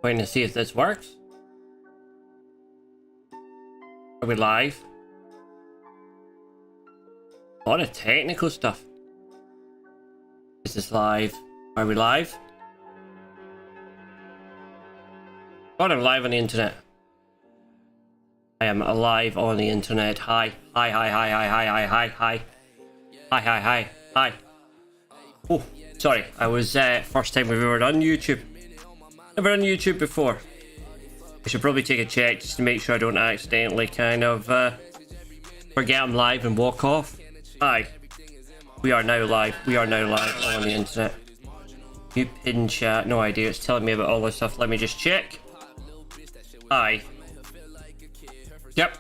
Waiting to see if this works. Are we live? A lot of technical stuff. Is this live? Are we live? God, I'm live on the internet. I am alive on the internet. Hi. Hi, hi, hi, hi, hi, hi, hi, hi. Hi, hi, hi, hi. Oh, sorry. I was, first time we've ever done YouTube. Never done YouTube before. I should probably take a check just to make sure I don't accidentally kind of, forget I'm live and walk off. Hi. We are now live. We are now live on the internet. New pin chat. No idea. It's telling me about all this stuff. Let me just check. Hi. Yep.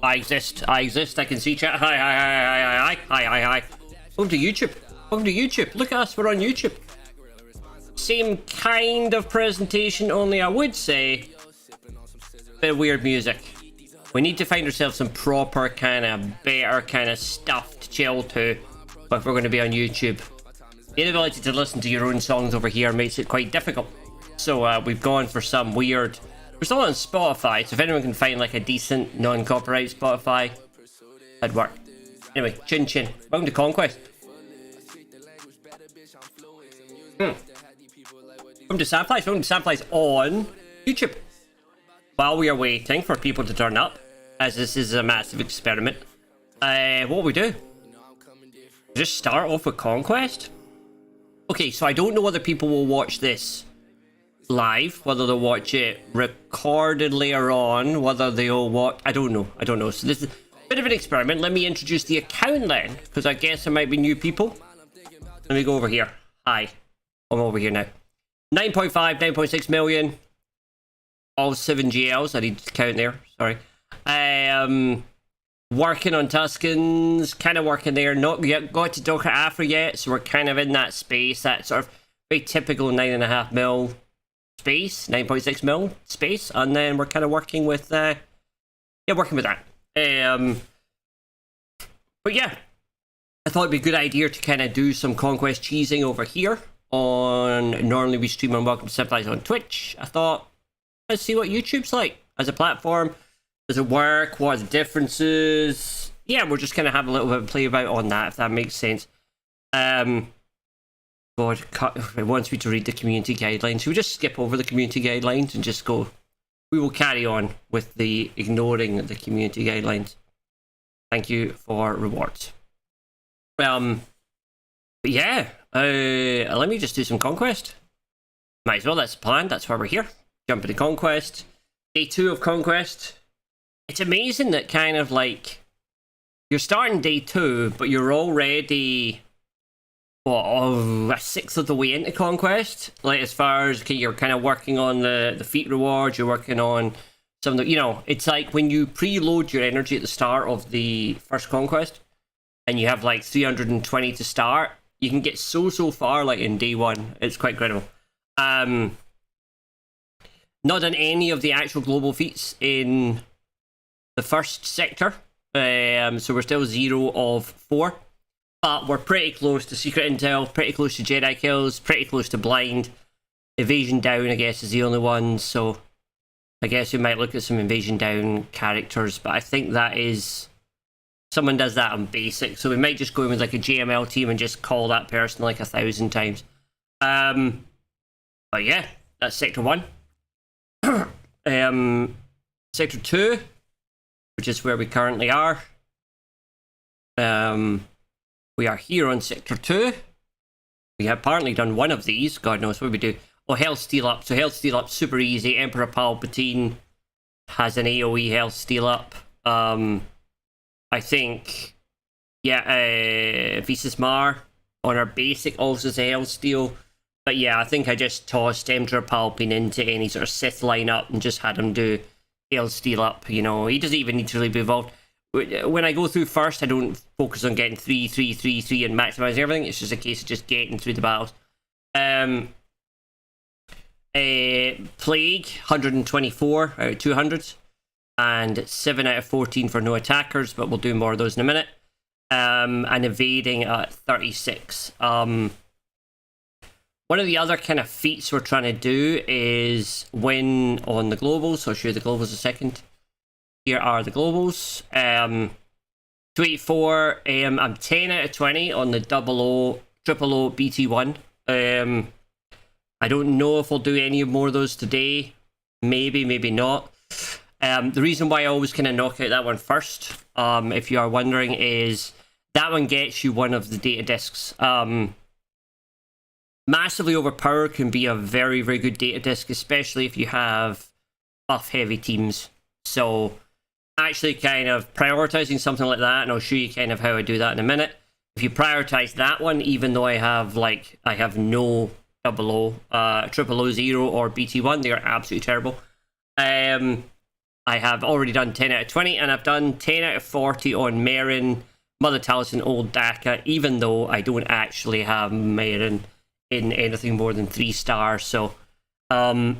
I exist. I exist. I can see chat. Hi, hi, hi, hi, hi, hi, hi, hi. Welcome to YouTube. Welcome to YouTube. Look at us. We're on YouTube. Same kind of presentation, only I would say a bit of weird music. We need to find ourselves some proper kind of better kind of stuff to chill to if we're going to be on YouTube. The inability to listen to your own songs over here makes it quite difficult. So we've gone for some weird... We're still on Spotify, so if anyone can find like a decent non-copyright Spotify, that'd work. Anyway, chin chin. Welcome to Conquest. Welcome to Sandflys. Welcome to Sandflys on YouTube. While we are waiting for people to turn up, as this is a massive experiment, what we do? Just start off with Conquest? Okay, so I don't know whether people will watch this live, whether they'll watch it recorded later on, whether they'll watch... I don't know. So this is a bit of an experiment. Let me introduce the account then, because I guess there might be new people. Let me go over here. Hi. I'm over here now. 9.5, 9.6 million. All 7 GLs. I need to count there. Sorry. Working on Tuscans. Kind of working there. Not yet got to Docker Afro yet, so we're kind of in that space. That sort of very typical 9.5 mil space. 9.6 mil space. And then we're kind of working with... working with that. But yeah. I thought it'd be a good idea to kind of do some Conquest cheesing over here. Normally we stream on WelcomeToSandflys on Twitch. I thought, let's see what YouTube's like as a platform. Does it work? What are the differences? Yeah, we're just gonna have a little bit of play about on that, if that makes sense. God, it wants me to read the community guidelines. Should we just skip over the community guidelines and just go? We will carry on with the ignoring the community guidelines. Thank you for rewards. But yeah. Let me just do some Conquest. Might as well, that's the plan, that's why we're here. Jump into Conquest. Day 2 of Conquest. It's amazing that kind of like, you're starting day 2, but you're already, a sixth of the way into Conquest. Like as far as, okay, you're kind of working on the feat rewards, you're working on some of the, it's like when you preload your energy at the start of the first Conquest, and you have like 320 to start, you can get so far, like in day 1. It's quite incredible. Not done any of the actual global feats in the first sector. So we're still 0 of 4. But we're pretty close to Secret Intel, pretty close to Jedi Kills, pretty close to Blind. Evasion Down, I guess, is the only one. So I guess we might look at some Invasion Down characters. But I think that is... Someone does that on basic, so we might just go in with like a JML team and just call that person like 1,000 times. But yeah, that's Sector 1. Sector 2, which is where we currently are. We are here on Sector 2. We have apparently done one of these. God knows what we do. Oh, Health Steal Up. So Health Steal Up, super easy. Emperor Palpatine has an AoE Health Steal Up. I think, yeah, Visas Mar on our basic also is a Health Steal. But yeah, I think I just tossed Emperor Palpatine into any sort of Sith lineup and just had him do Health Steal Up. He doesn't even need to really be involved. When I go through first, I don't focus on getting 3, 3, 3, 3 and maximising everything. It's just a case of just getting through the battles. Plague, 124 out of 200. And 7 out of 14 for no attackers, but we'll do more of those in a minute. And evading at 36. One of the other kind of feats we're trying to do is win on the globals. So I'll show you the globals in a second. Here are the globals. 284. I'm 10 out of 20 on the triple O BT1. I don't know if we'll do any more of those today. Maybe, maybe not. The reason why I always kind of knock out that one first, if you are wondering, is that one gets you one of the data discs. Massively overpowered can be a very, very good data disc, especially if you have buff-heavy teams. So actually kind of prioritizing something like that, and I'll show you kind of how I do that in a minute. If you prioritize that one, even though I have no triple O 0 or BT1, they are absolutely terrible. I have already done 10 out of 20, and I've done 10 out of 40 on Merrin, Mother Taliesin, Old Daka, even though I don't actually have Merrin in anything more than 3 stars. So kind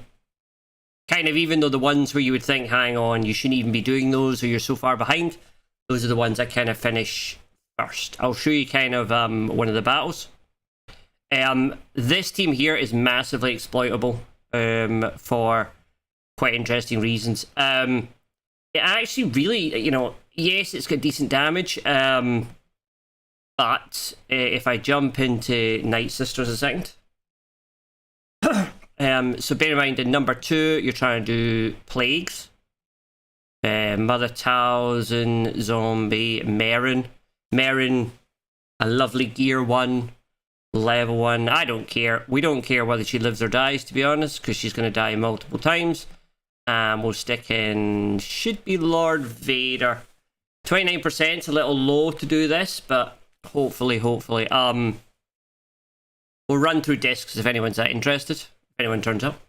of, even though the ones where you would think, hang on, you shouldn't even be doing those or you're so far behind, those are the ones I kind of finish first. I'll show you kind of one of the battles. This team here is massively exploitable for quite interesting reasons. It actually really, yes, it's got decent damage, but if I jump into Night Sisters a second. So bear in mind, in number 2, you're trying to do Plagues. Mother Taliesin, Zombie, Merrin. Merrin, a lovely gear 1, level 1. I don't care. We don't care whether she lives or dies, to be honest, because she's going to die multiple times. We'll stick in, should be Lord Vader. 29% is a little low to do this, but hopefully. We'll run through discs if anyone's that interested. If anyone turns up.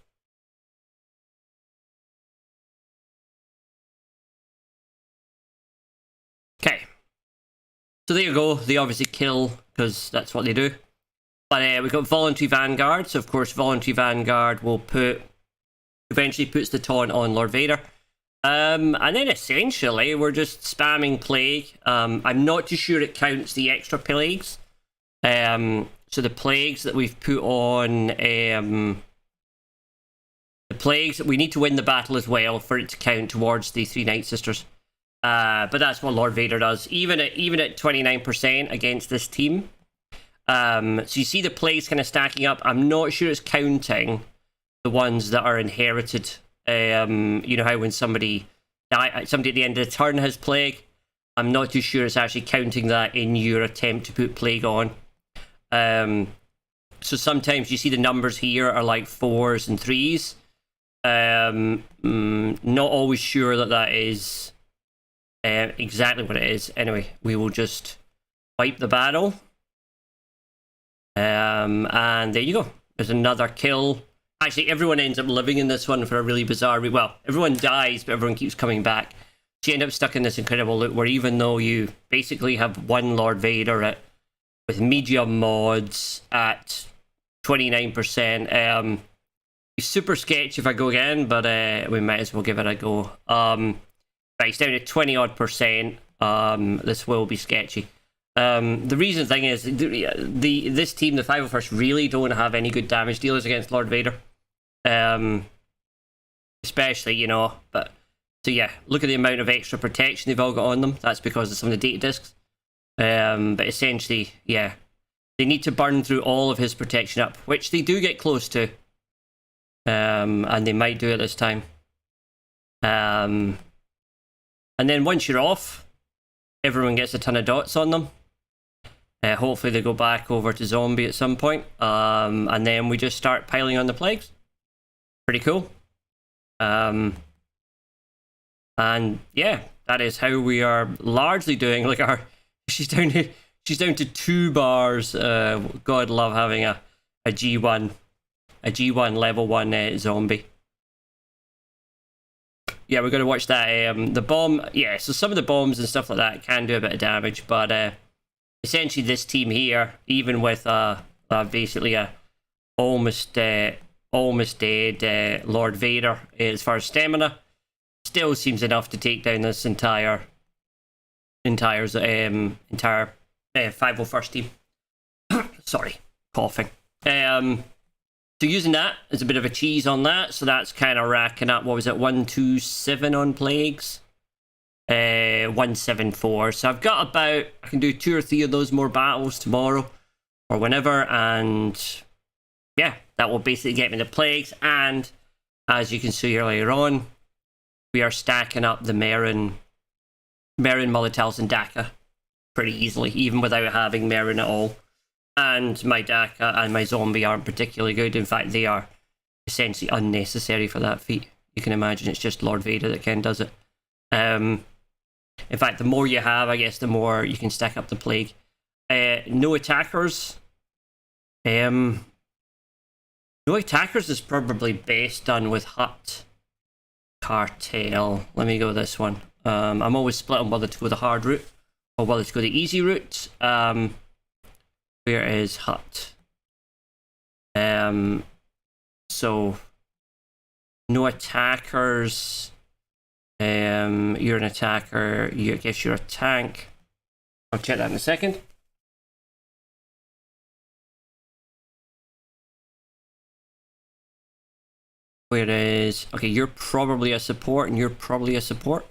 Okay. So there you go. They obviously kill, because that's what they do. But we've got Voluntary Vanguard. So, of course, Voluntary Vanguard will eventually puts the taunt on Lord Vader. And then essentially, we're just spamming Plague. I'm not too sure it counts the extra Plagues. So the Plagues that we've put on... the Plagues, we need to win the battle as well for it to count towards the 3 Night Sisters. But that's what Lord Vader does. Even at 29% against this team. So you see the Plagues kind of stacking up. I'm not sure it's counting the ones that are inherited. You know how when somebody at the end of the turn has Plague? I'm not too sure it's actually counting that in your attempt to put Plague on. So sometimes you see the numbers here are like 4s and 3s. Not always sure that is exactly what it is. Anyway, we will just wipe the battle. And there you go. There's another kill. Actually, everyone ends up living in this one for a really bizarre... Well, everyone dies, but everyone keeps coming back. So you end up stuck in this incredible loop where even though you basically have one Lord Vader with medium mods at 29%, it's super sketchy if I go again, but we might as well give it a go. Right, it's down to 20-odd%. This will be sketchy. The thing is, this team, the 501st, really don't have any good damage dealers against Lord Vader. Especially, but so yeah, look at the amount of extra protection they've all got on them. That's because of some of the data discs. But essentially, yeah, they need to burn through all of his protection up, which they do get close to. And they might do it this time. And then once you're off, everyone gets a ton of dots on them. Hopefully they go back over to Zombie at some point. And then we just start piling on the Plagues. Pretty cool. And yeah, that is how we are largely doing. Like she's down to 2 bars. God love having a G1 level 1 zombie. Yeah, we're gonna watch that. The bomb, yeah. So some of the bombs and stuff like that can do a bit of damage, but essentially this team here, even with basically a almost dead Lord Vader as far as stamina, still seems enough to take down this entire 501st team. Sorry, coughing. So using that as a bit of a cheese on that, so that's kind of racking up, what was it, 127 on plagues? 174. So I've got about, I can do 2 or 3 of those more battles tomorrow or whenever, and yeah, that will basically get me the plagues. And as you can see here later on, we are stacking up the Merin, Molotels, and Daka pretty easily, even without having Merin at all. And my Daka and my zombie aren't particularly good. In fact, they are essentially unnecessary for that feat. You can imagine it's just Lord Vader that kind of does it. In fact, the more you have, I guess, the more you can stack up the plague. No attackers. No attackers is probably best done with Hut. Cartel. Let me go this one. I'm always split on whether to go the hard route or whether to go the easy route. Where is Hut? So no attackers. You're an attacker. I guess you're a tank. I'll check that in a second. Whereas, okay, you're probably a support, and you're probably a support.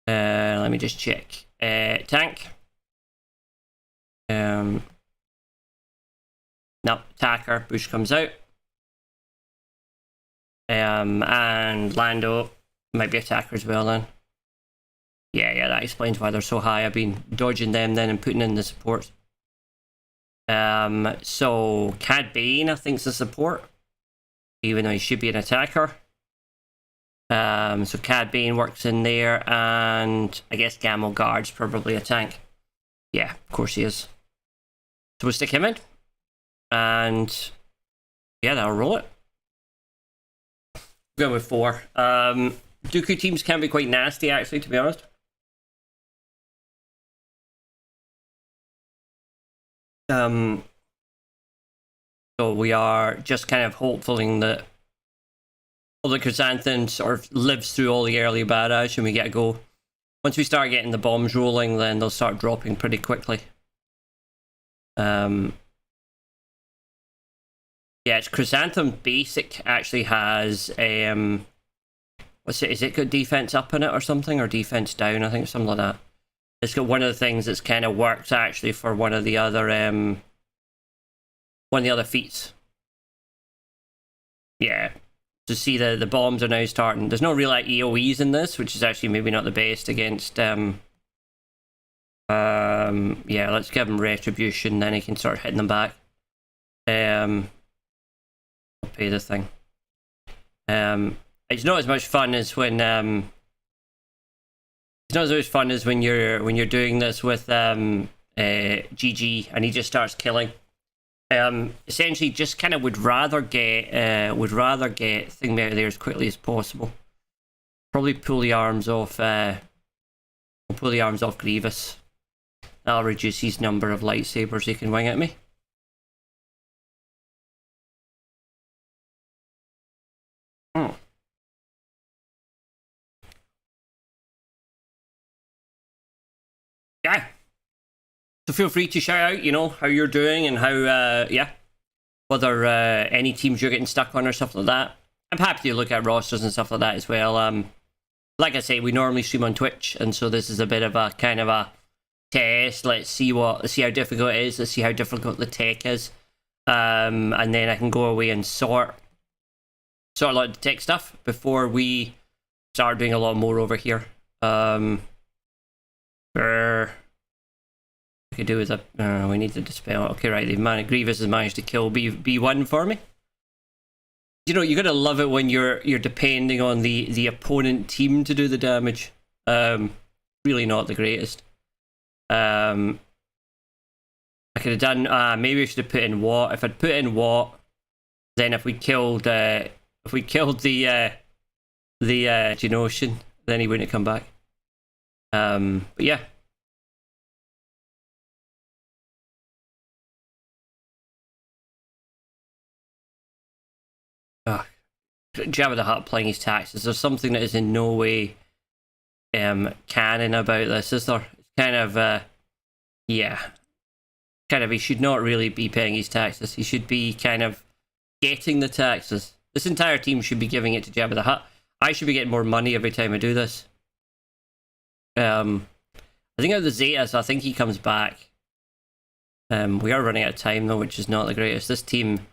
Let me just check. Tank. No, attacker. Bush comes out. And Lando might be attacker as well then. Yeah, that explains why they're so high. I've been dodging them then and putting in the supports. So Cad Bane, I think, is a support, even though he should be an attacker. So Cad Bane works in there, and I guess Gamel Guard's probably a tank. Yeah, of course he is. So we'll stick him in, and yeah, that'll roll it. Going with 4. Dooku teams can be quite nasty, actually, to be honest. So we are just kind of hoping that all the Chrysanthemum sort of lives through all the early barrage and we get a go. Once we start getting the bombs rolling, then they'll start dropping pretty quickly. Yeah, it's Chrysanthemum Basic actually has what's it? Is it got defense up in it or something, or defense down? I think something like that. It's got one of the things that's kind of works actually for one of the other feats. Yeah. To see the bombs are now starting. There's no real like AoEs in this, which is actually maybe not the best against yeah, let's give him retribution, then he can start hitting them back. I'll pay the thing. It's not as much fun as when it's not as much fun as when you're doing this with GG and he just starts killing. Essentially just kind of would rather get thing out of there as quickly as possible. Probably pull the arms off Grievous. That'll reduce his number of lightsabers he can wing at me. Yeah. So feel free to shout out, you know, how you're doing and how, yeah, whether any teams you're getting stuck on or stuff like that. I'm happy to look at rosters and stuff like that as well. Like I say, we normally stream on Twitch, and so this is a bit of a kind of a test. Let's see how difficult it is. Let's see how difficult the tech is, and then I can go away and sort a lot of the tech stuff before we start doing a lot more over here. I could do with a we need to dispel. Okay, right, Grievous has managed to kill B1 for me. You know, you gotta love it when you're depending on the opponent team to do the damage. Really not the greatest. I could have done maybe I should have put in Watt. If I'd put in Watt, then if we killed the Geonosian, then he wouldn't come back. But yeah. Jabba the Hutt playing his taxes. There's something that is in no way canon about this, is there? It's kind of yeah. Kind of, he should not really be paying his taxes. He should be kind of getting the taxes. This entire team should be giving it to Jabba the Hutt. I should be getting more money every time I do this. I think out of the Zeta, so I think he comes back. We are running out of time though, which is not the greatest. This team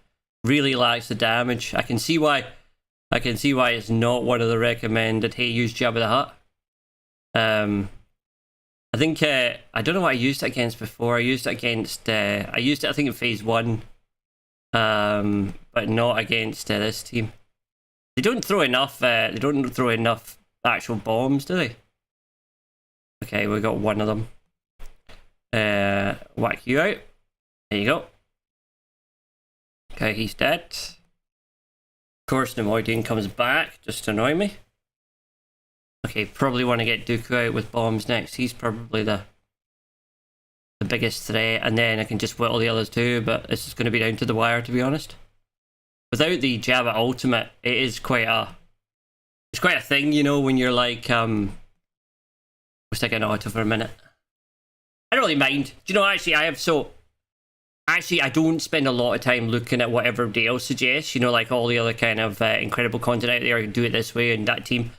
really lacks the damage. I can see why it's not one of the recommended. Hey, use Jabba the Hutt. I think I don't know what I used it against before. I used it against I used it I think in phase 1, but not against this team. They don't throw enough. They don't throw enough actual bombs, do they? Okay, we got one of them. Whack you out. There you go. Okay, he's dead. Of course, Nemoidian comes back just to annoy me. Okay, probably want to get Dooku out with bombs next. He's probably the biggest threat, and then I can just whittle the others too, but this is going to be down to the wire, to be honest. Without the Jabba ultimate, it is quite a... It's quite a thing, you know, when you're like... We'll stick an auto for a minute. I don't really mind. Do you know, actually, Actually, I don't spend a lot of time looking at what everybody else suggests, you know, like all the other kind of incredible content out there, do it this way and that team.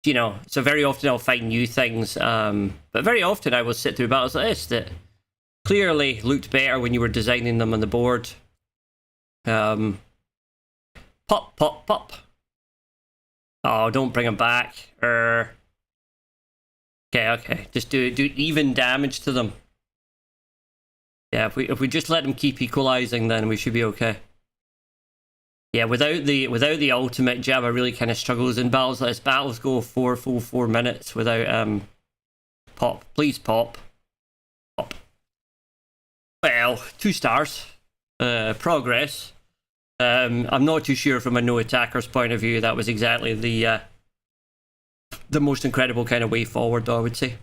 You know, so very often I'll find new things, but very often I will sit through battles like this that clearly looked better when you were designing them on the board. Pop, pop, pop. Oh, don't bring him back. Okay. Just do even damage to them. Yeah, if we just let them keep equalizing, then we should be okay. Yeah, without the ultimate, Jabba really kind of struggles in battles like this. Battles go full 4 minutes without pop. Please pop. Pop. Well, 2 stars. Progress. I'm not too sure from a no attacker's point of view that was exactly the most incredible kind of way forward, though, I would say.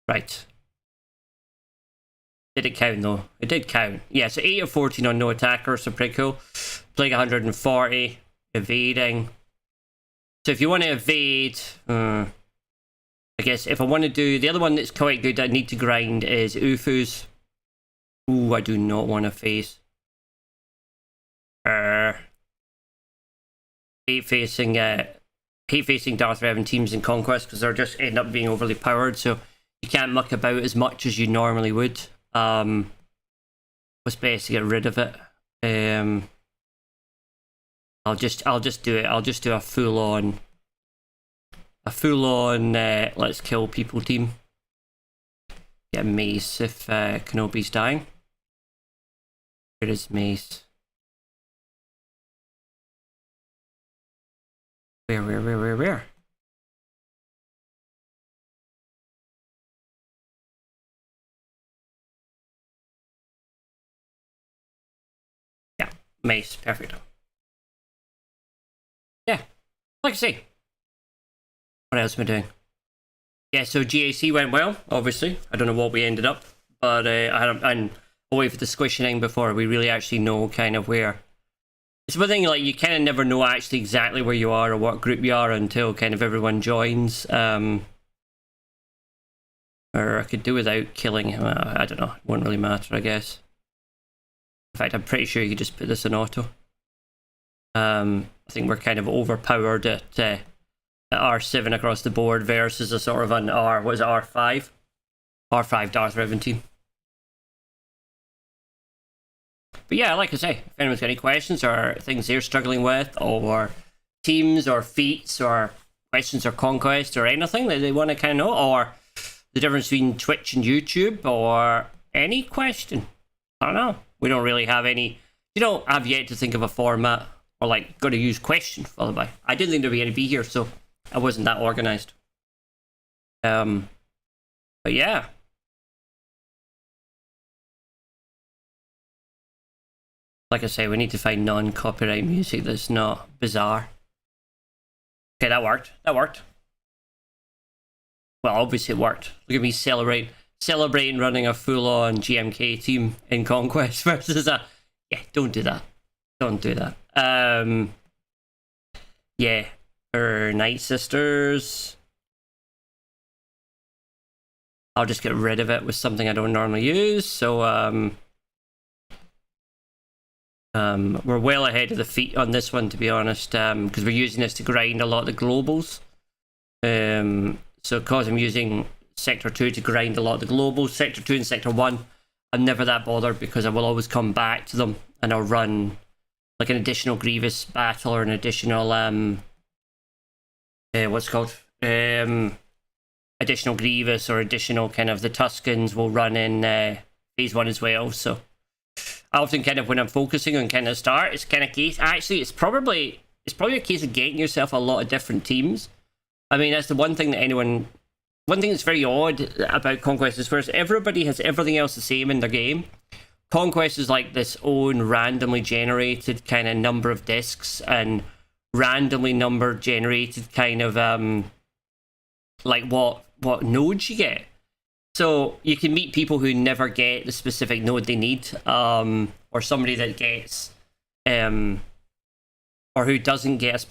Right. Did it count though? It did count. Yeah, so 8 of 14 on no attacker, so pretty cool. Playing 140, evading. So if you want to evade, I guess if I want to do the other one that's quite good, I need to grind is Ufu's. Ooh, I do not want to face. Hate facing Darth Revan teams in Conquest because they're just end up being overly powered, so you can't muck about as much as you normally would. What's best to get rid of it? I'll just do it. I'll just do a full on let's kill people team. Get Mace if Kenobi's dying. Where is Mace? Where? Yeah, Mace, perfect. Yeah, like I say. What else am I doing? Yeah, so GAC went well, obviously. I don't know what we ended up, but I'm away for the squishing before we really actually know kind of where. It's one thing, like, you kind of never know actually exactly where you are or what group you are until kind of everyone joins. Or I could do without killing him. I don't know. It won't really matter, I guess. In fact, I'm pretty sure you could just put this in auto. I think we're kind of overpowered at R7 across the board versus a sort of an R5? R5 Darth Revan team. But yeah, like I say, if anyone's got any questions or things they're struggling with, or teams or feats or questions or conquest or anything that they want to kind of know, or the difference between Twitch and YouTube, or any question, I don't know. We don't really have any. You know, I've yet to think of a format or like got to use question followed by. I didn't think there'd be any be here, so I wasn't that organized. But yeah. Like I say, we need to find non-copyright music that's not bizarre. Okay, that worked. That worked. Well, obviously it worked. Look at me celebrating running a full-on GMK team in Conquest versus a... Yeah, don't do that. Don't do that. Yeah. Her Night Sisters. I'll just get rid of it with something I don't normally use. So, We're well ahead of the feet on this one, to be honest, because we're using this to grind a lot of the globals. So because I'm using Sector 2 to grind a lot of the globals, Sector 2 and Sector 1, I'm never that bothered because I will always come back to them and I'll run like an additional Grievous battle or an additional, what's it called? Additional Grievous or additional kind of the Tuscans will run in Phase 1 as well. So I often kind of, when I'm focusing on kind of start, it's kind of case, actually it's probably a case of getting yourself a lot of different teams. I mean, that's the one thing that one thing that's very odd about Conquest is first, everybody has everything else the same in their game. Conquest is like this own randomly generated kind of number of discs and randomly number generated kind of like what nodes you get. So you can meet people who never get the specific node they need, or somebody that gets or who doesn't get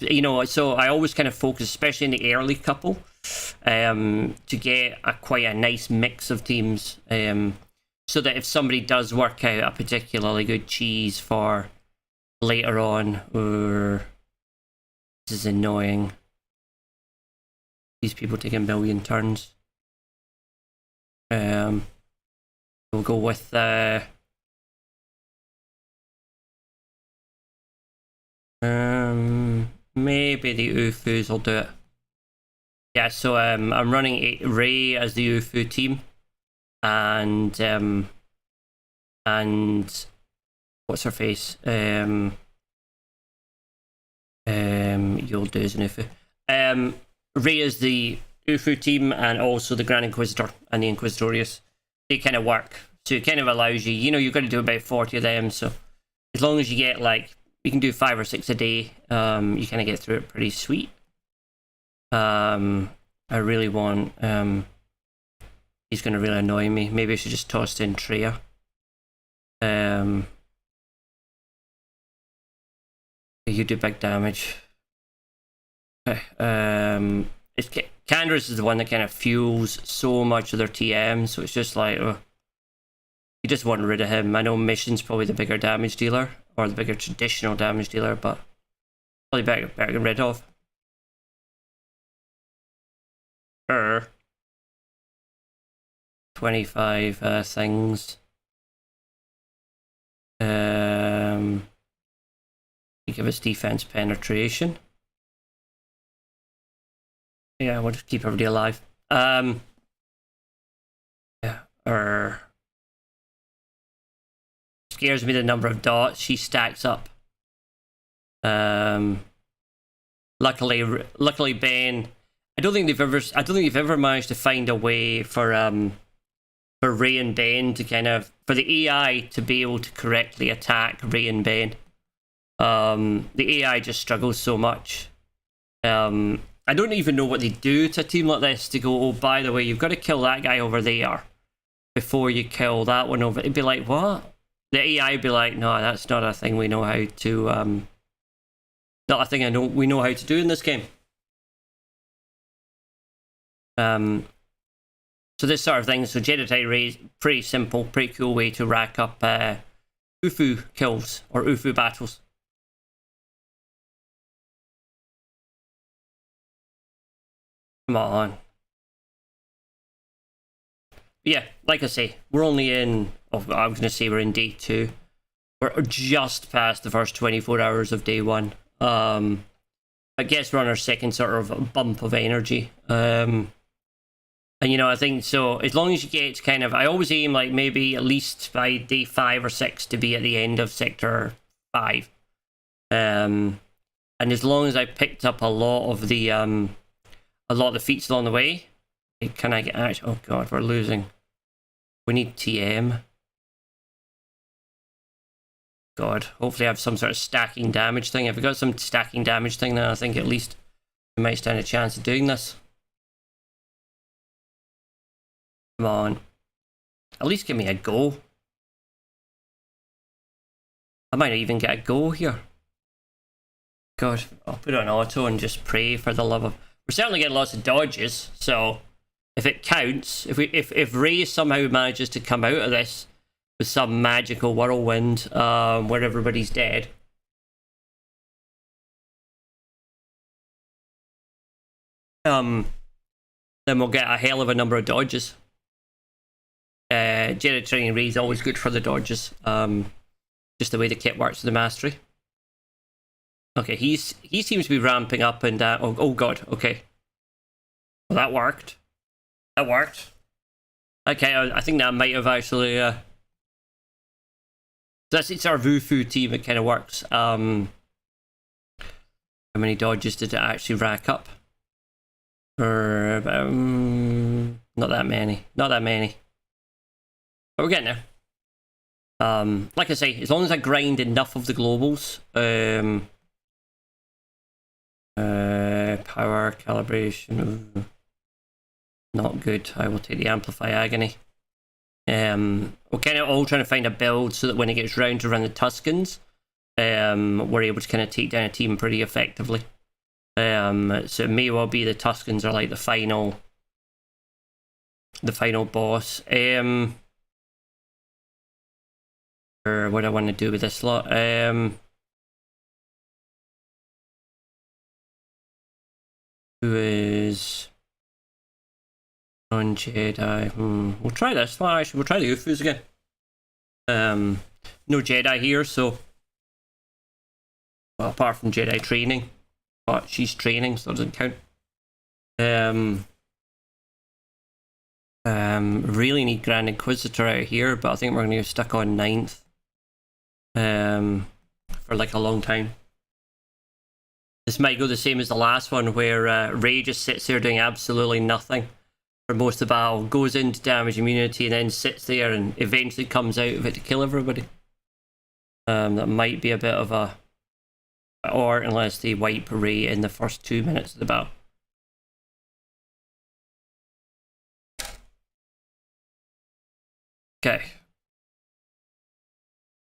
so I always kind of focus, especially in the early couple, to get quite a nice mix of teams, so that if somebody does work out a particularly good cheese for later on, or this is annoying, these people take a million turns. We'll go with maybe the Ufus will do it. Yeah, so I'm running Ray as the Ufu team, and what's her face? You'll do as an Ufu. Ray is the Ufu team, and also the Grand Inquisitor and the Inquisitorius. They kind of work, so it kind of allows you, you've got to do about 40 of them, so as long as you get like, you can do 5 or 6 a day, you kind of get through it pretty sweet. I really want, he's going to really annoy me. Maybe I should just toss in Treya. You do big damage. Okay. Candace is the one that kind of fuels so much of their TM, so it's just like, you just want rid of him. I know Mission's probably the bigger damage dealer, or the bigger traditional damage dealer, but probably better get rid of. 25 things. You give us defense penetration. Yeah, we'll just keep everybody alive. Yeah, scares me the number of dots she stacks up. Luckily Ben, I don't think they've ever managed to find a way for Ray and Ben to kind of, for the AI to be able to correctly attack Ray and Ben. The AI just struggles so much. I don't even know what they do to a team like this to go, oh, by the way, you've got to kill that guy over there before you kill that one over. It'd be like, what? The AI would be like, no, that's not a thing we know how to, not a thing we know how to do in this game. So this sort of thing, so Jedi Ray, pretty simple, pretty cool way to rack up Ufu kills, or Ufu battles. Come on. Yeah, like I say, we're only in, I was going to say we're in day 2. We're just past the first 24 hours of day 1. I guess we're on our second sort of bump of energy. And I think so, as long as you get kind of, I always aim like maybe at least by day 5 or 6 to be at the end of Sector 5. And as long as I picked up a lot of the feats along the way, can I get out? Oh god, we're losing. We need TM. God, hopefully I have some sort of stacking damage thing. If we got some stacking damage thing, then I think at least we might stand a chance of doing this. Come on. At least give me a go. I might even get a go here. God, I'll put it on auto and just pray for the love of... We're certainly getting lots of dodges, so if it counts, if Ray somehow manages to come out of this with some magical whirlwind where everybody's dead. Then we'll get a hell of a number of dodges. Jedi Training Ray is always good for the dodges. Just the way the kit works with the mastery. Okay, he seems to be ramping up and oh god, okay. Well, that worked. That worked. Okay, I think that might have actually it's our Wufu team, it kind of works. How many dodges did it actually rack up? Not that many. Not that many. But we're getting there. Like I say, as long as I grind enough of the globals, power calibration, not good. I will take the Amplify Agony. We're kind of all trying to find a build so that when it gets round to run the Tuscans, we're able to kind of take down a team pretty effectively. So it may well be the Tuscans are like the final boss. Or what I want to do with this lot. Who is non-Jedi? We'll try this. Well, actually, we'll try the Ufus again. No Jedi here, so well, apart from Jedi training, but she's training, so it doesn't count. Really need Grand Inquisitor out here, but I think we're going to get stuck on 9th for like a long time. This might go the same as the last one, where Rey just sits there doing absolutely nothing for most of the battle, goes into damage immunity, and then sits there and eventually comes out of it to kill everybody. That might be a bit of a... Or unless they wipe Rey in the first 2 minutes of the battle. Okay.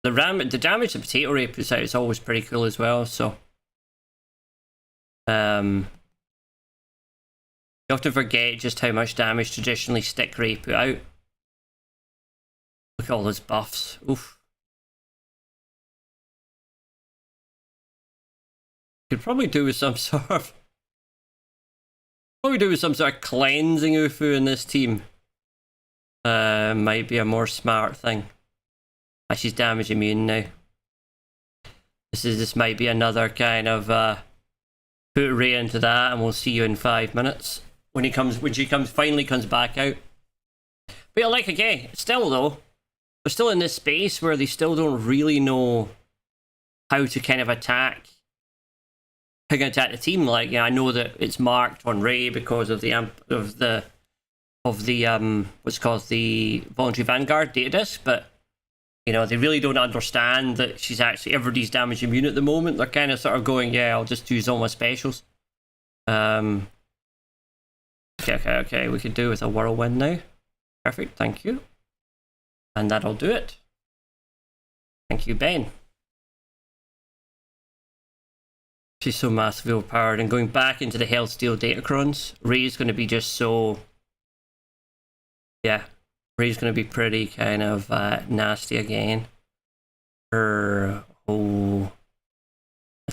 The damage the Potato Ray puts out is always pretty cool as well, so... you often forget just how much damage traditionally Stick Ray put out. Look at all those buffs. Oof. Could probably do with some sort of... cleansing Ufu in this team. Might be a more smart thing. She's damage immune now. This might be another kind of put Rey into that, and we'll see you in 5 minutes when she finally comes back out. But yeah, like again, still though, we're still in this space where they still don't really know how to kind of attack. How to attack the team. Like, yeah, I know that it's marked on Rey because of the what's called the Voluntary Vanguard data disc, but you know, they really don't understand that she's actually everybody's damage immune at the moment. They're kind of sort of going, yeah, I'll just use all my specials. Okay, we could do with a whirlwind now. Perfect, thank you. And that'll do it. Thank you, Ben. She's so massively overpowered, and going back into the Hellsteel Datacrons, Rey's going to be just so... Yeah. Rey's going to be pretty kind of nasty again. Her whole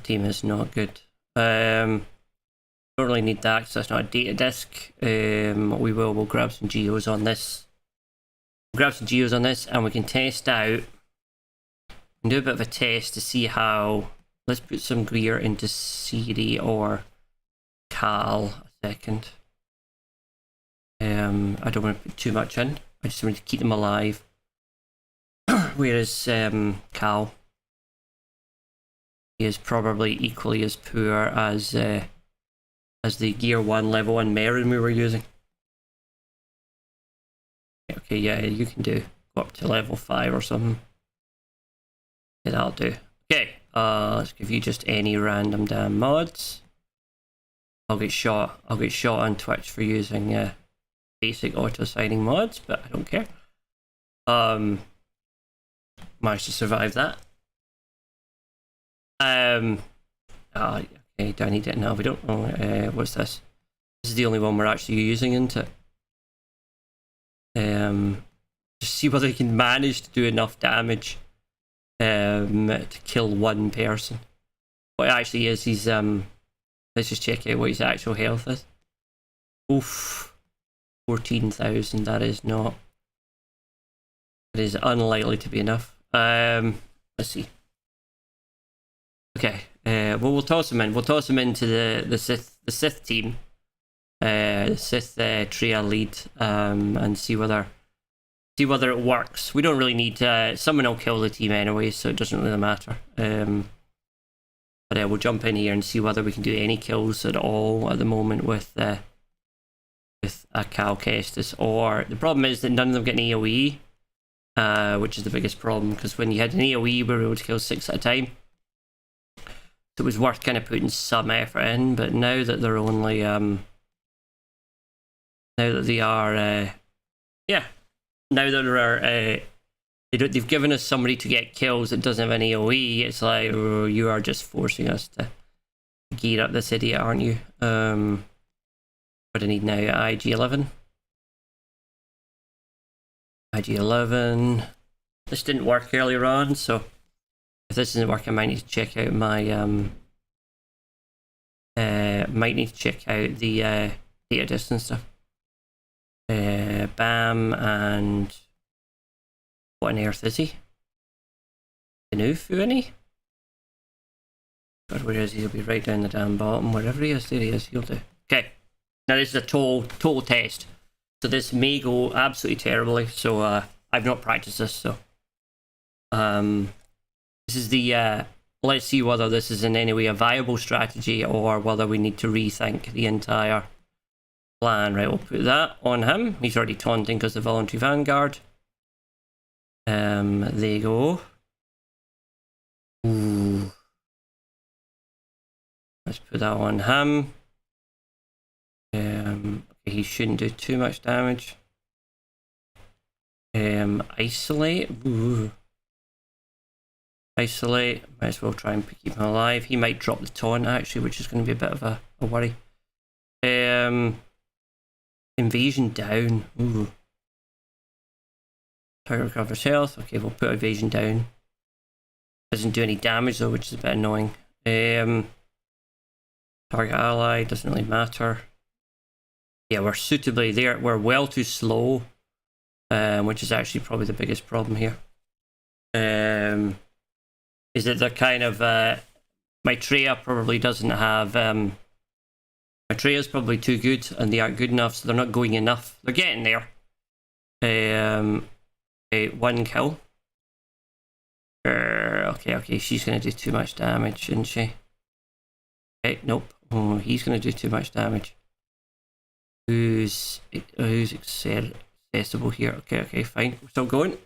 team is not good. Don't really need that because that's not a data disc. We'll grab some geos on this. And we can test out and do a bit of a test to see how... Let's put some gear into CD or Cal a second. I don't want to put too much in. I just want to keep them alive. Whereas Cal, he is probably equally as poor as the Gear 1 level 1 Merrin we were using. Okay, yeah, you can go up to level 5 or something. Yeah, that'll do. Okay, let's give you just any random damn mods. I'll get shot on Twitch for using basic auto signing mods, but I don't care. Managed to survive that. Okay, do I need it? No, we don't. What's this? This is the only one we're actually using, isn't it? Just see whether he can manage to do enough damage to kill one person. What it actually is, he's let's just check out what his actual health is. Oof. 14,000, that is not... It is unlikely to be enough. Let's see. Okay, well, we'll toss him in. We'll toss him into the Sith team. The Sith trio lead, and see whether it works. We don't really need someone will kill the team anyway, so it doesn't really matter. But we'll jump in here and see whether we can do any kills at all at the moment with a Cal Kestis. Or the problem is that none of them get an AoE, which is the biggest problem, because when you had an AoE, we were able to kill 6 at a time. So it was worth kind of putting some effort in, but now that they're only now that they are now that they're they've given us somebody to get kills that doesn't have an AoE, it's like, oh, you are just forcing us to gear up this idiot, aren't you? What do I need now? IG11. IG11. This didn't work earlier on, so if this doesn't work, I might need to check out my might need to check out the data distance stuff. Bam, and what on earth is he? Inufu, any? God, where is he? He'll be right down the damn bottom. Wherever he is, there he is. He'll do. Okay. Now this is a total test. So this may go absolutely terribly. So I've not practiced this. So this is the let's see whether this is in any way a viable strategy or whether we need to rethink the entire plan. Right, we'll put that on him. He's already taunting because of the voluntary vanguard. There you go. Ooh. Let's put that on him. He shouldn't do too much damage. Isolate. Ooh. Isolate. Might as well try and keep him alive. He might drop the taunt actually, which is going to be a bit of a worry. Invasion down. Ooh. Power recovers health. Okay, we'll put evasion down. Doesn't do any damage though, which is a bit annoying. Target ally, doesn't really matter. Yeah, we're suitably there. We're well too slow, which is actually probably the biggest problem here. Is that they're kind of Maitreya probably doesn't have Maitreya's probably too good, and they aren't good enough, so they're not going enough. They're getting there. One kill. Okay, she's gonna do too much damage, isn't she? Okay, nope. Oh, he's gonna do too much damage. Who's accessible here? Okay, fine. We're still going.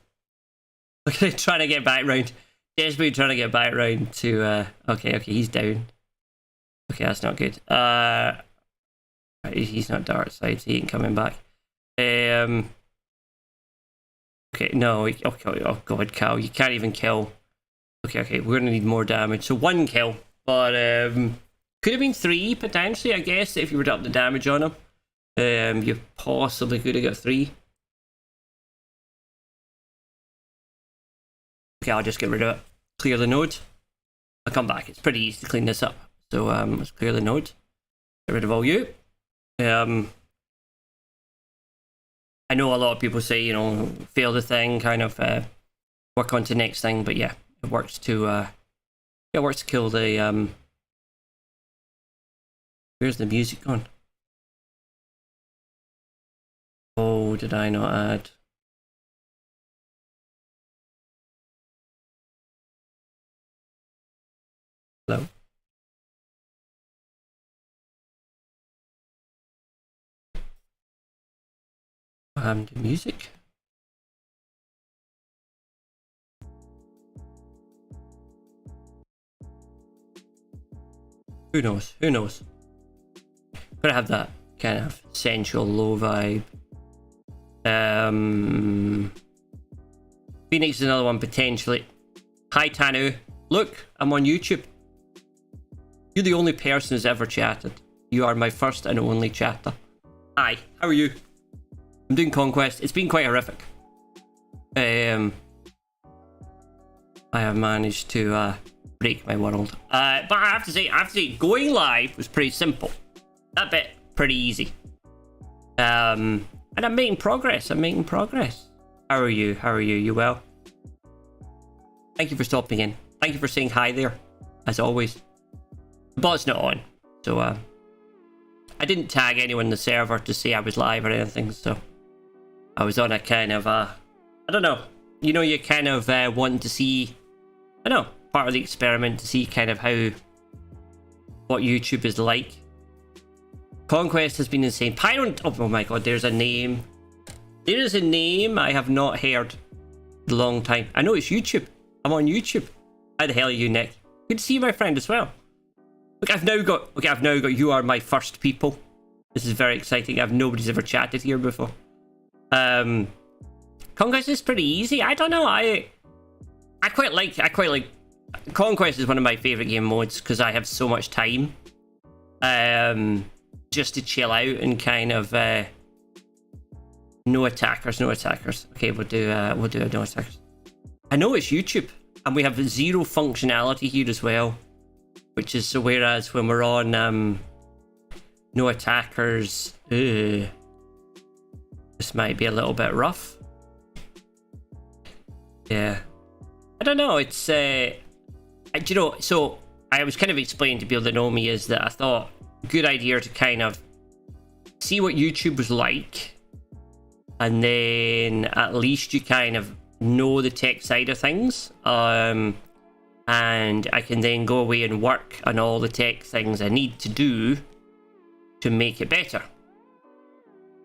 Look at it trying to get back round. Desperately trying to get back round to okay, he's down. Okay, that's not good. He's not dark side, so he ain't coming back. Okay, no, okay, oh god, Cal, you can't even kill. Okay, we're gonna need more damage. So 1 kill, but could have been 3 potentially, I guess, if you were to up the damage on him. You possibly could have got 3. Okay, I'll just get rid of it. Clear the node. I'll come back. It's pretty easy to clean this up. So let's clear the node. Get rid of all you. I know a lot of people say, you know, fail the thing, kind of work on to the next thing, but yeah, it works to kill the where's the music gone? Oh, did I not add? Hello? What happened to music? Who knows? Gotta have that kind of sensual low vibe. Phoenix is another one potentially. Hi Tanu. Look, I'm on YouTube. You're the only person who's ever chatted. You are my first and only chatter. Hi, how are you? I'm doing Conquest. It's been quite horrific. I have managed to break my world. But I have to say, going live was pretty simple. That bit, pretty easy. And I'm making progress. How are you? You well? Thank you for stopping in. Thank you for saying hi there, as always. The bot's not on, so I didn't tag anyone in the server to say I was live or anything, so I was on a kind of I don't know. You know, you kind of want to see, I don't know, part of the experiment to see kind of what YouTube is like. Conquest has been insane. Pyron, oh my god, there's a name. There is a name I have not heard in a long time. I know it's YouTube. I'm on YouTube. How the hell are you, Nick? Good to see you, my friend, as well. Look, I've now got you are my first people. This is very exciting. Nobody's ever chatted here before. Conquest is pretty easy. I don't know. I quite like Conquest is one of my favorite game modes because I have so much time. Just to chill out and kind of no attackers. Okay, we'll do a no attackers. I know it's YouTube, and we have zero functionality here as well, which is so. Whereas when we're on no attackers, this might be a little bit rough. Yeah, I don't know. It's you know, so I was kind of explaining to people that know me is that I thought good idea to kind of see what YouTube was like, and then at least you kind of know the tech side of things, and I can then go away and work on all the tech things I need to do to make it better.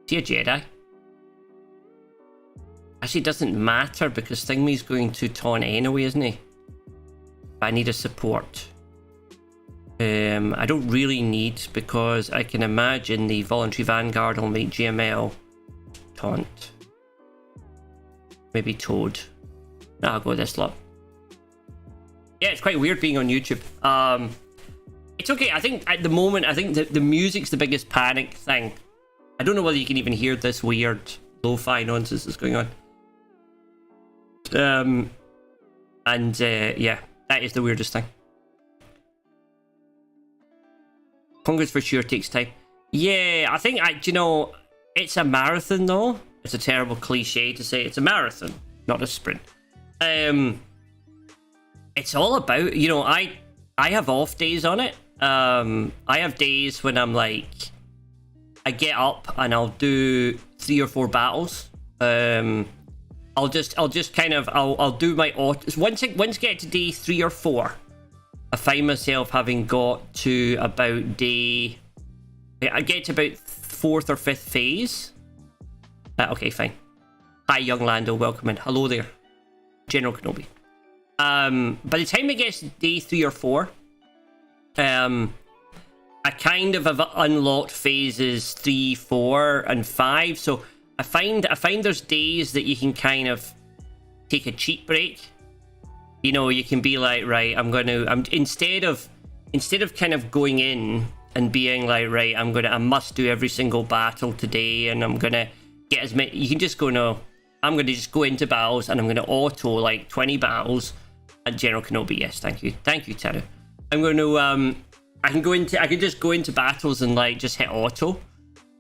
See a Jedi? Actually, it doesn't matter because Thingy's going to taunt anyway, isn't he? But I need a support. I don't really need, because I can imagine the voluntary vanguard will make GML taunt. Maybe Toad. No, I'll go with this lot. Yeah, it's quite weird being on YouTube. It's okay. I think at the moment, the music's the biggest panic thing. I don't know whether you can even hear this weird lo-fi nonsense that's going on. Yeah, that is the weirdest thing. Conquest for sure takes time. Yeah, I think you know, it's a marathon though. It's a terrible cliche to say it's a marathon, not a sprint. It's all about, you know, I have off days on it. I have days when I'm like, I get up and I'll do 3 or 4 battles. I'll just kind of do my auto. Once I get to day 3 or 4, I find myself having got to about day. I get to about 4th or 5th phase. Okay, fine. Hi, young Lando. Welcome in. Hello there, General Kenobi. By the time it gets to day 3 or 4, I kind of have unlocked phases 3, 4, and 5. So I find there's days that you can kind of take a cheat break. You know, you can be like, right, I'm instead of kind of going in and being like, right, I must do every single battle today, and I'm gonna get as many. You can just go, no, I'm gonna just go into battles, and I'm gonna auto like 20 battles. And General Kenobi, yes, thank you, Taru. I'm going to I can just go into battles and like just hit auto,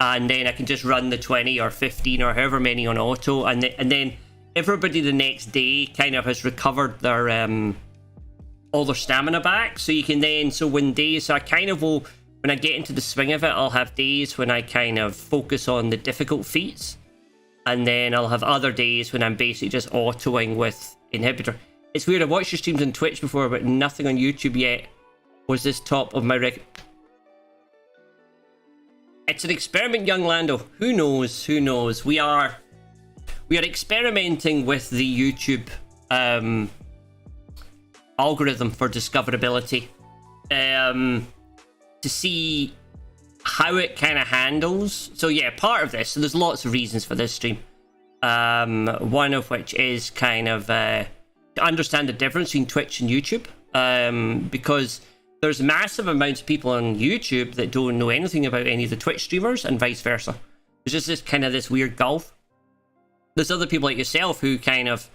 and then I can just run the 20 or 15 or however many on auto, and then everybody the next day kind of has recovered their all their stamina back. So you can then, so I kind of will, when I get into the swing of it, I'll have days when I kind of focus on the difficult feats, and then I'll have other days when I'm basically just autoing with inhibitor. It's weird, I've watched your streams on Twitch before, but nothing on YouTube yet. Was this top of my It's an experiment, young Lando. Who knows? We are experimenting with the YouTube algorithm for discoverability, to see how it kind of handles. So yeah, part of this, so there's lots of reasons for this stream, one of which is kind of to understand the difference between Twitch and YouTube, because there's massive amounts of people on YouTube that don't know anything about any of the Twitch streamers, and vice versa. There's just this kind of this weird gulf. there's other people like yourself who kind of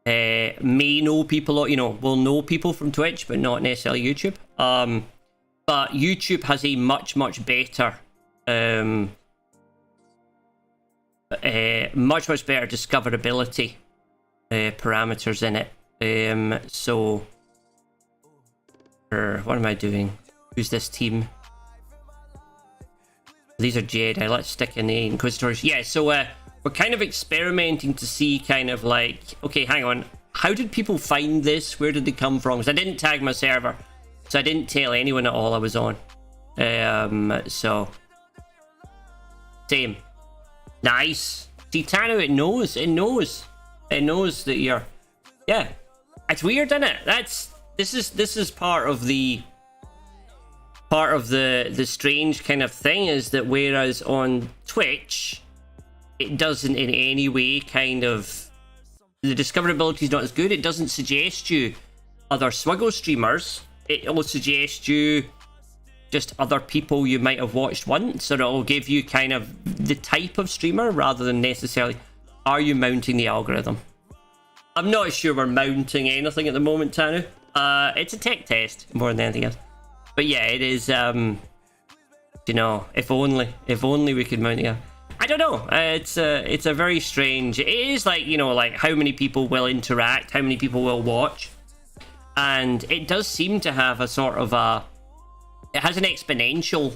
may know people, you know, will know people from Twitch, but not necessarily YouTube. But YouTube has a much better, much better discoverability parameters in it. So, what am I doing? Who's this team? These are Jedi. Let's stick in the Inquisitors. Yeah, so we're kind of experimenting to see kind of like, okay, hang on. How did people find this? Where did they come from? Because I didn't tag my server. So I didn't tell anyone at all I was on. So. Same. Nice. See, Tano, it knows. It knows. It knows that you're... Yeah. It's weird, isn't it? This is part of the strange kind of thing, is that whereas on Twitch it doesn't in any way kind of, the discoverability is not as good. It doesn't suggest you other SWGoH streamers. It will suggest you just other people you might have watched once, or it'll give you kind of the type of streamer rather than necessarily, are you mounting the algorithm? I'm not sure we're mounting anything at the moment, Tanu. It's a tech test more than anything else. But yeah, it is, you know, if only we could mount it. I don't know. It's a very strange, it is like, you know, like how many people will interact, how many people will watch. And it does seem to have a sort of it has an exponential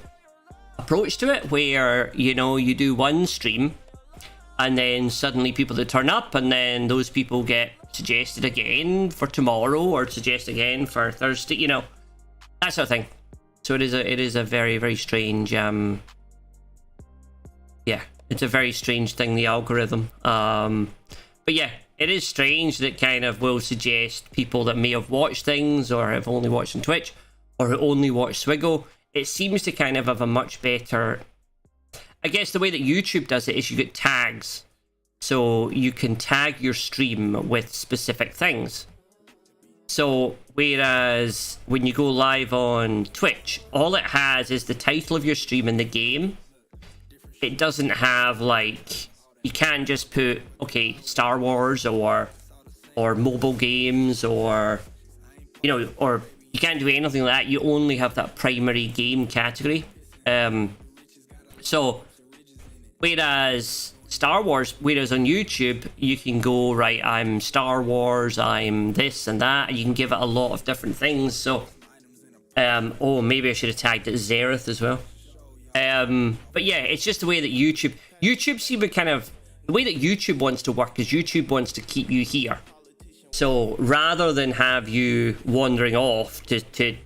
approach to it, where, you know, you do one stream and then suddenly people that turn up, and then those people get suggested again for tomorrow, or suggest again for Thursday, you know, that sort of thing. So it is a very strange, yeah, it's a very strange thing, the algorithm. But yeah, it is strange that kind of will suggest people that may have watched things, or have only watched on Twitch, or who only watch SWGoH. It seems to kind of have a much better, I guess the way that YouTube does it is you get tags. So you can tag your stream with specific things. So whereas when you go live on Twitch, all it has is the title of your stream and the game. It doesn't have, like, you can't just put, okay, Star Wars or mobile games, or, you know, or you can't do anything like that. You only have that primary game category. So whereas Star Wars, whereas on YouTube you can go, right, I'm Star Wars, I'm this and that, and you can give it a lot of different things. So oh, maybe I should have tagged it Zereth as well. But yeah, it's just the way that YouTube seems to kind of, the way that YouTube wants to work is YouTube wants to keep you here. So rather than have you wandering off to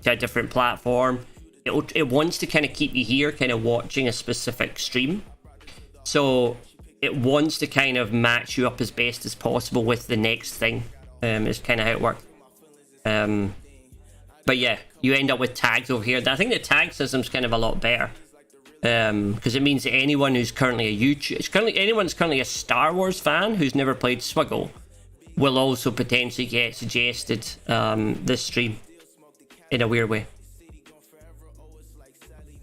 a different platform, it wants to kind of keep you here, kind of watching a specific stream. So it wants to kind of match you up as best as possible with the next thing. Is kind of how it works. But yeah, you end up with tags over here. I think the tag system's kind of a lot better. Because it means that anyone who's currently anyone who's currently a Star Wars fan who's never played SWGoH will also potentially get suggested this stream in a weird way.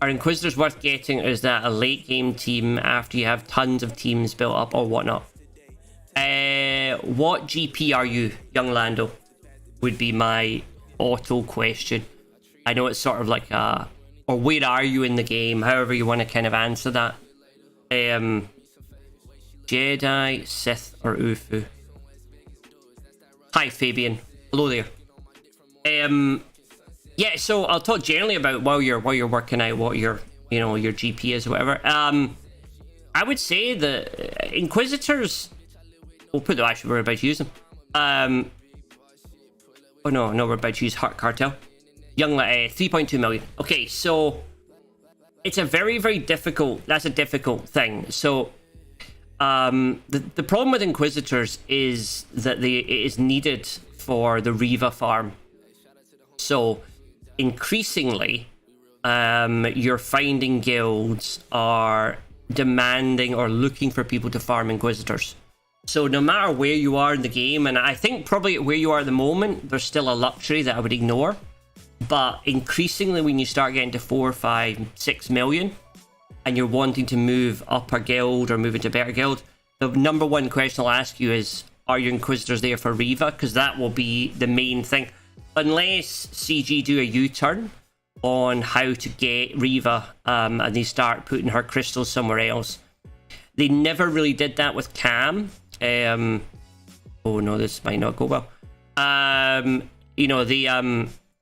Are Inquisitors worth getting, or is that a late game team after you have tons of teams built up or whatnot? What GP are you, young Lando? Would be my auto question. I know it's sort of like a, or where are you in the game, however you want to kind of answer that. Jedi, Sith, or Ufu? Hi Fabian, hello there. Yeah, so I'll talk generally about while you're working out what your, you know, your GP is or whatever. I would say the Inquisitors, we'll put the, actually we're about to use them. Oh no, we're about to use Heart Cartel. Young 3.2 million. Okay, so it's a very difficult, that's a difficult thing. So the problem with Inquisitors is that it is needed for the Reva farm. So increasingly you're finding guilds are demanding or looking for people to farm Inquisitors. So no matter where you are in the game, and I think probably where you are at the moment, there's still a luxury that I would ignore. But increasingly when you start getting to 4, 5, 6 million and you're wanting to move up a guild or move into a better guild, the number one question I'll ask you is, are your Inquisitors there for Riva? Because that will be the main thing. Unless CG do a U-turn on how to get Riva, and they start putting her crystals somewhere else. They never really did that with Cam. Oh no, this might not go well. You know, they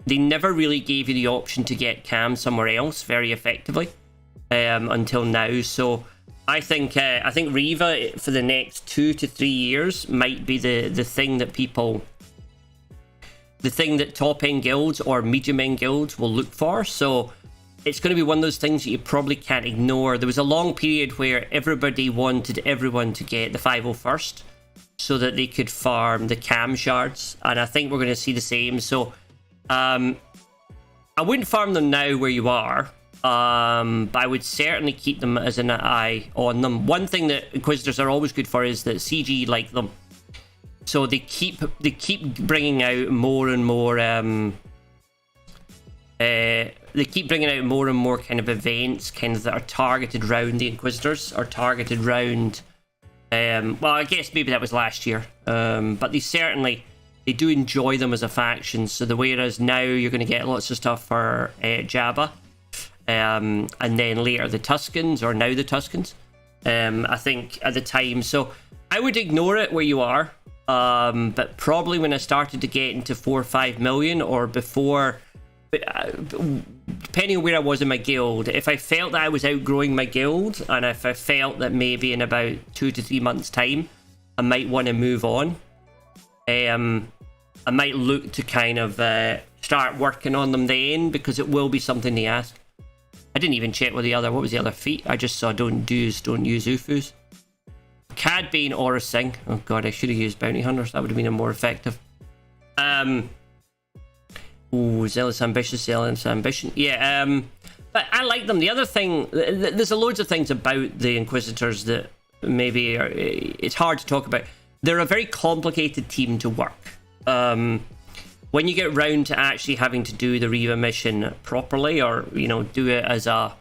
never really gave you the option to get Cam somewhere else very effectively until now. So I think Riva for the next 2 to 3 years might be the thing that people, the thing that top end guilds or medium end guilds will look for. So it's going to be one of those things that you probably can't ignore. There was a long period where everybody wanted everyone to get the 501st so that they could farm the cam shards, and I think we're going to see the same. So I wouldn't farm them now where you are, but I would certainly keep them as an eye on them. One thing that Inquisitors are always good for is that CG like them, so they keep bringing out more and more they keep bringing out more and more kind of events kind of that are targeted around the Inquisitors, or targeted around well, I guess maybe that was last year, but they do enjoy them as a faction. So the way it is now, you're going to get lots of stuff for Jabba, and then later the Tuscans, or now the Tuscans, I think at the time. So I would ignore it where you are, but probably when I started to get into 4 or 5 million or before, depending on where I was in my guild, if I felt that I was outgrowing my guild, and if I felt that maybe in about 2 to 3 months time I might want to move on, I might look to kind of start working on them then, because it will be something they ask. I didn't even check what was the other feat. I just saw don't use Ufus. Cad Bane or a Sing. Oh god, I should have used Bounty Hunters. That would have been more effective. Ooh, Zealous Ambition. Yeah, but I like them. The other thing, there's loads of things about the Inquisitors that maybe it's hard to talk about. They're a very complicated team to work. When you get round to actually having to do the Riva mission properly, or you know, do it as a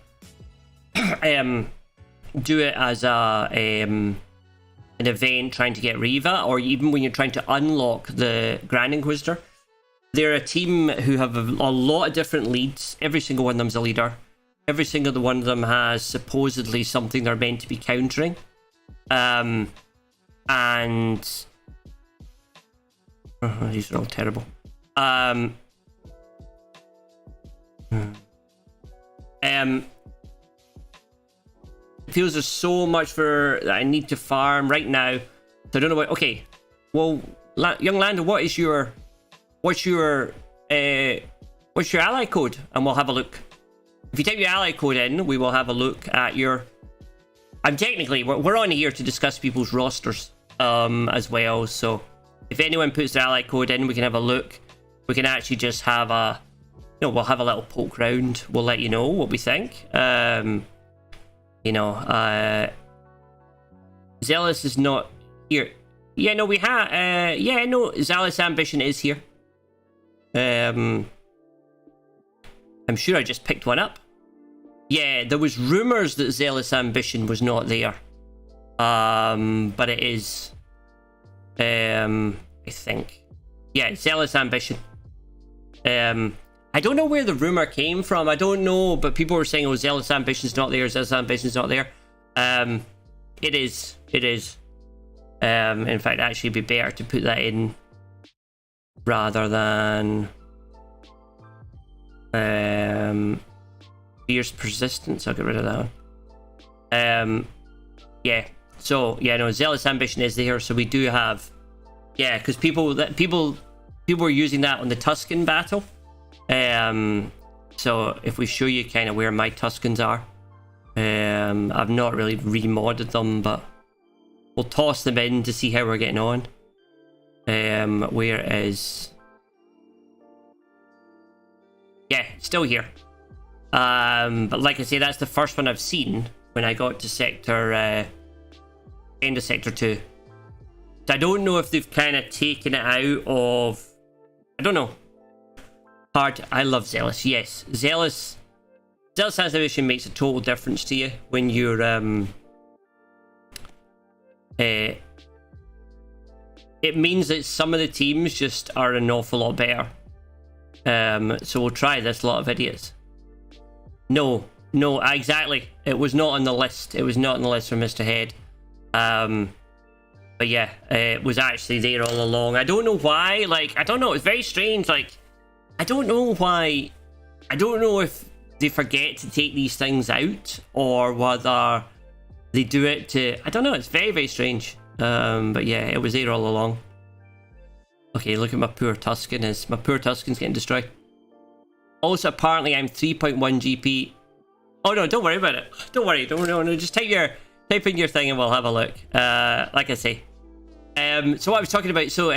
an event trying to get Riva, or even when you're trying to unlock the Grand Inquisitor, they're a team who have a lot of different leads. Every single one of them's a leader. Every single one of them has supposedly something they're meant to be countering. And these are all terrible. It feels there's so much that I need to farm right now. So I don't know what. Okay, well, young Lando, what's your ally code? And we'll have a look. If you type your ally code in, we will have a look at your. I'm technically we're on here to discuss people's rosters as well. So if anyone puts their ally code in, we can have a look. We can actually just have we'll have a little poke round. We'll let you know what we think. Zealous is not here. Yeah, no, we have. Yeah, no, Zealous Ambition is here. I'm sure I just picked one up. Yeah, there was rumors that Zealous Ambition was not there. But it is. I think. Yeah, Zealous Ambition. I don't know where the rumor came from. I don't know, but people were saying, "Oh, Zealous Ambition's not there. Zealous Ambition's not there." It is. It is. In fact, actually, it'd be better to put that in rather than fierce persistence. I'll get rid of that one. Yeah. So yeah, no, Zealous Ambition is there. So we do have. Yeah, because people were using that on the Tuscan battle. So if we show you kind of where my Tuscans are, I've not really remodded them, but we'll toss them in to see how we're getting on. Where is? Yeah, still here. But like I say, that's the first one I've seen when I got to sector, end of sector 2. So I don't know if they've kind of taken it out of. I don't know. Hard. I love Zealous. Yes, Zealous Ambition makes a total difference to you when you're it means that some of the teams just are an awful lot better. So we'll try this lot of idiots. No, exactly. It was not on the list. It was not on the list for Mr. Head. But yeah, it was actually there all along. I don't know why. Like, I don't know. It's very strange. Like, I don't know why. I don't know if they forget to take these things out or whether they do it to... I don't know. It's very, very strange. But yeah, it was there all along. Okay, look at my poor Tuscan. My poor Tuscan's getting destroyed. Also, apparently I'm 3.1 GP. Oh no, don't worry about it. Don't worry. No. Just type in your thing and we'll have a look. Like I say. So what I was talking about. So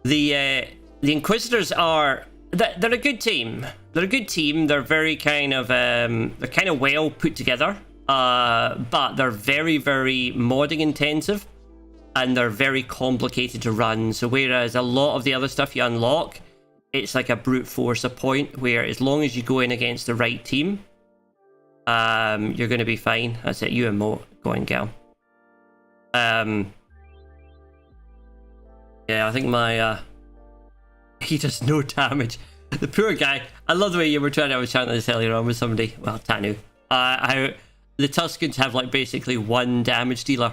the Inquisitors are... They're a good team. They're a good team. They're very kind of they're kind of well put together. But they're very, very modding intensive. And they're very complicated to run. So whereas a lot of the other stuff you unlock, it's like a brute force a point where as long as you go in against the right team, you're going to be fine. That's it. You and Mo going, gal. Yeah, I think my he does no damage. The poor guy. I love the way you were trying. I was chatting this earlier on with somebody. Well, Tanu. How the Tuscans have like basically one damage dealer.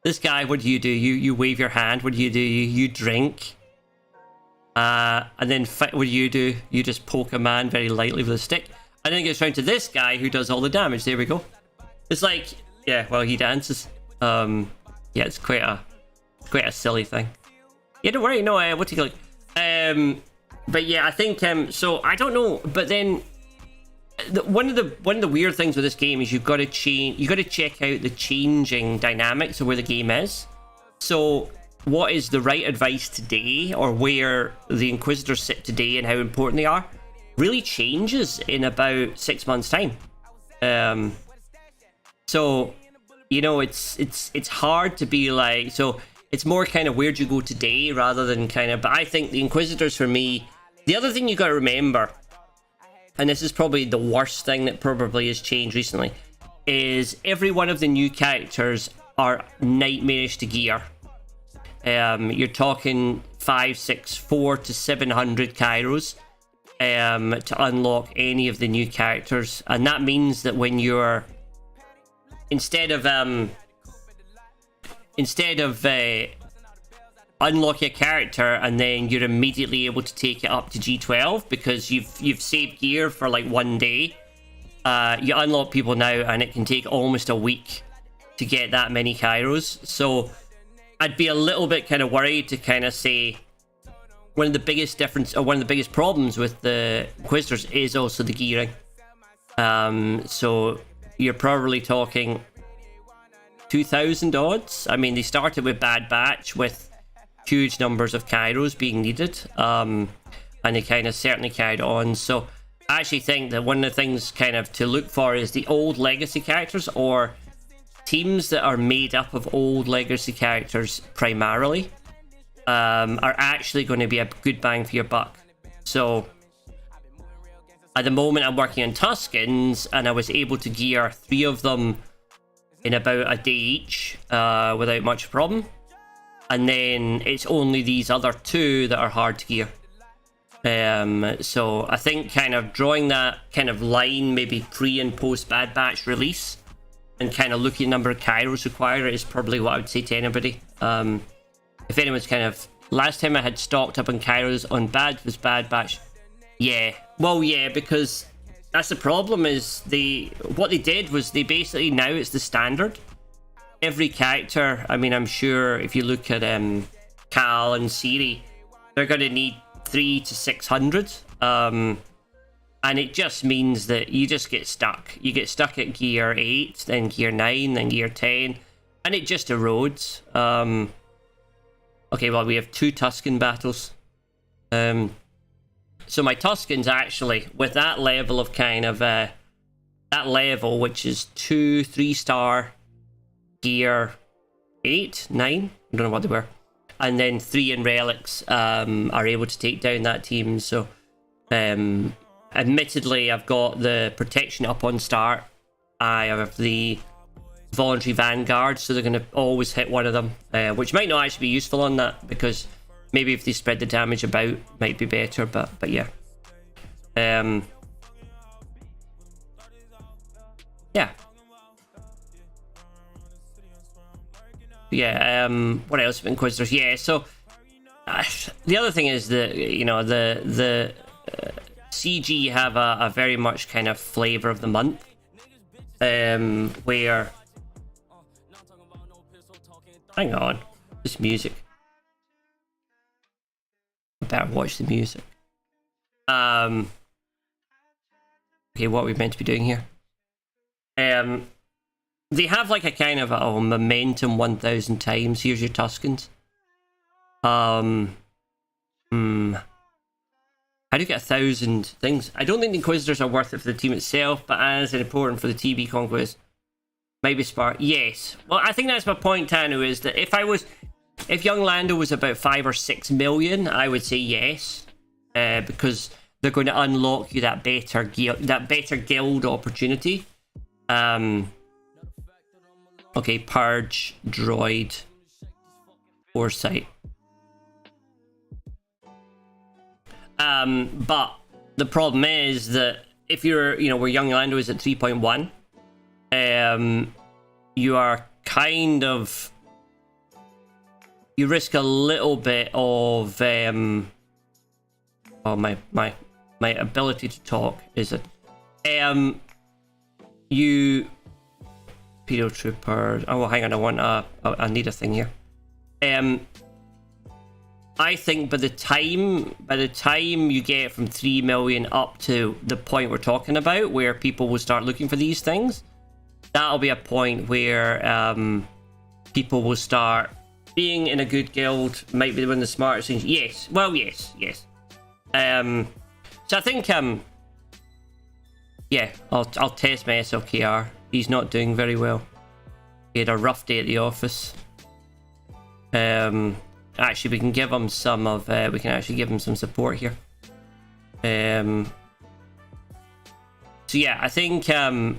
This guy, what do? You wave your hand. What do? You drink. And then what do? You just poke a man very lightly with a stick. And then it gets round to this guy who does all the damage. There we go. It's like, yeah, well, he dances. Yeah, it's quite a silly thing. Yeah, don't worry. No, what do you like? But yeah, I think so. I don't know. But then one of the weird things with this game is you've got to check out the changing dynamics of where the game is. So what is the right advice today, or where the Inquisitors sit today and how important they are, really changes in about 6 months time. So you know, it's hard to be like, so it's more kind of where'd you go today rather than kind of, but I think the Inquisitors for me, the other thing you got to remember, and this is probably the worst thing that probably has changed recently, is every one of the new characters are nightmarish to gear. You're talking 400 to 700 Kairos to unlock any of the new characters, and that means that when you're instead of unlock a character and then you're immediately able to take it up to G12 because you've saved gear for like 1 day, you unlock people now and it can take almost a week to get that many Kairos. So I'd be a little bit kind of worried to kind of say one of the biggest problems with the Inquisitors is also the gearing. So you're probably talking 2,000 odds. I mean, they started with Bad Batch with huge numbers of Kairos being needed, and they kind of certainly carried on. So I actually think that one of the things kind of to look for is the old legacy characters, or teams that are made up of old legacy characters primarily, are actually going to be a good bang for your buck. So at the moment I'm working on Tuscans, and I was able to gear 3 of them in about a day each, without much problem. And then it's only these other 2 that are hard to gear. So I think kind of drawing that kind of line, maybe pre and post Bad Batch release, and kind of looking at number of Kairos required is probably what I would say to anybody. If anyone's kind of... Last time I had stocked up on Kairos on Bad Batch. Yeah. Well, yeah, because that's the problem is what they did was they basically, now it's the standard. Every character, I mean, I'm sure if you look at Cal and Siri, they're going to need 300 to 600. And it just means that you just get stuck. You get stuck at gear 8, then gear 9, then gear 10, and it just erodes. Okay, well, we have 2 Tuscan battles. So my Tuscans actually, with that level of kind of, that level, which is 2 3-star, gear 8, 9, I don't know what they were, and then 3 in relics, are able to take down that team. So admittedly I've got the protection up on start, I have the voluntary vanguard, so they're going to always hit one of them, which might not actually be useful on that, because maybe if they spread the damage about, it might be better. But yeah, yeah. Yeah, what else have Inquisitors? Yeah, so the other thing is that, you know, the CG have a very much kind of flavor of the month, where, hang on, this music, I better watch the music. Okay, what are we meant to be doing here? They have like a kind of a momentum 1000 times. Here's your Tuscans. How do you get 1000 things? I don't think the Inquisitors are worth it for the team itself, but as important for the TB Conquest. Maybe Spark. Yes. Well, I think that's my point, Tanu, is that if Young Lando was about 5 or 6 million, I would say yes, because they're going to unlock you that better guild opportunity. Okay, Purge, Droid, Foresight. But the problem is that if you're, you know, where Young Lando is at 3.1, you are kind of, you risk a little bit of, oh, my ability to talk is it, you, Pedo Trooper, oh, hang on, I need a thing here. I think by the time you get from 3 million up to the point we're talking about, where people will start looking for these things, that'll be a point where people will start being in a good guild, might be one of the smartest things. Yes, well, yes. So I think, yeah, I'll test my SLKR. He's not doing very well. He had a rough day at the office. Actually, we can give him some of. We can actually give him some support here. So yeah, I think. That's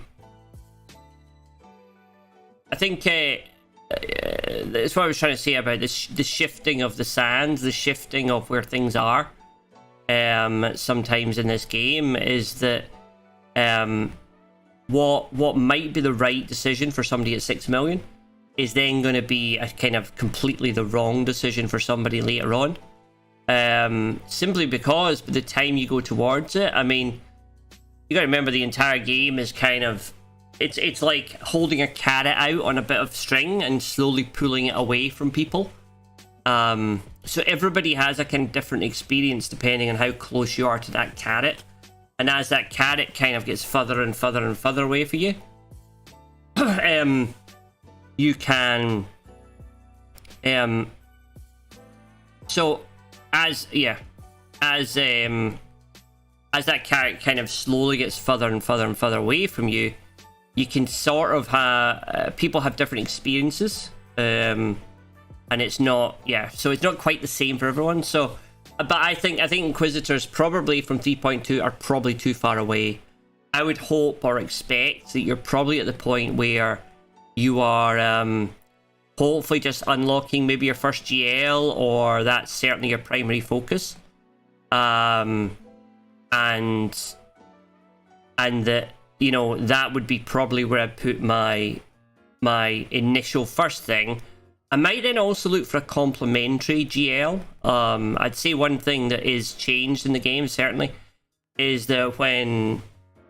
what I was trying to say about this: the shifting of the sands, the shifting of where things are. Sometimes in this game is that what might be the right decision for somebody at 6 million is then going to be a kind of completely the wrong decision for somebody later on. Simply because by the time you go towards it, I mean, you got to remember the entire game is kind of, it's like holding a carrot out on a bit of string and slowly pulling it away from people. So everybody has a kind of different experience depending on how close you are to that carrot. And as that carrot kind of gets further and further and further away from you, you can, so as that carrot kind of slowly gets further and further and further away from you, you can sort of have, people have different experiences, and it's not, so it's not quite the same for everyone. So, but I think Inquisitors probably from 3.2 are probably too far away. I would hope or expect that you're probably at the point where you are hopefully just unlocking maybe your first GL, or that's certainly your primary focus. And that, you know, that would be probably where I'd put my initial first thing. I might then also look for a complementary GL. I'd say one thing that is changed in the game, certainly, is that when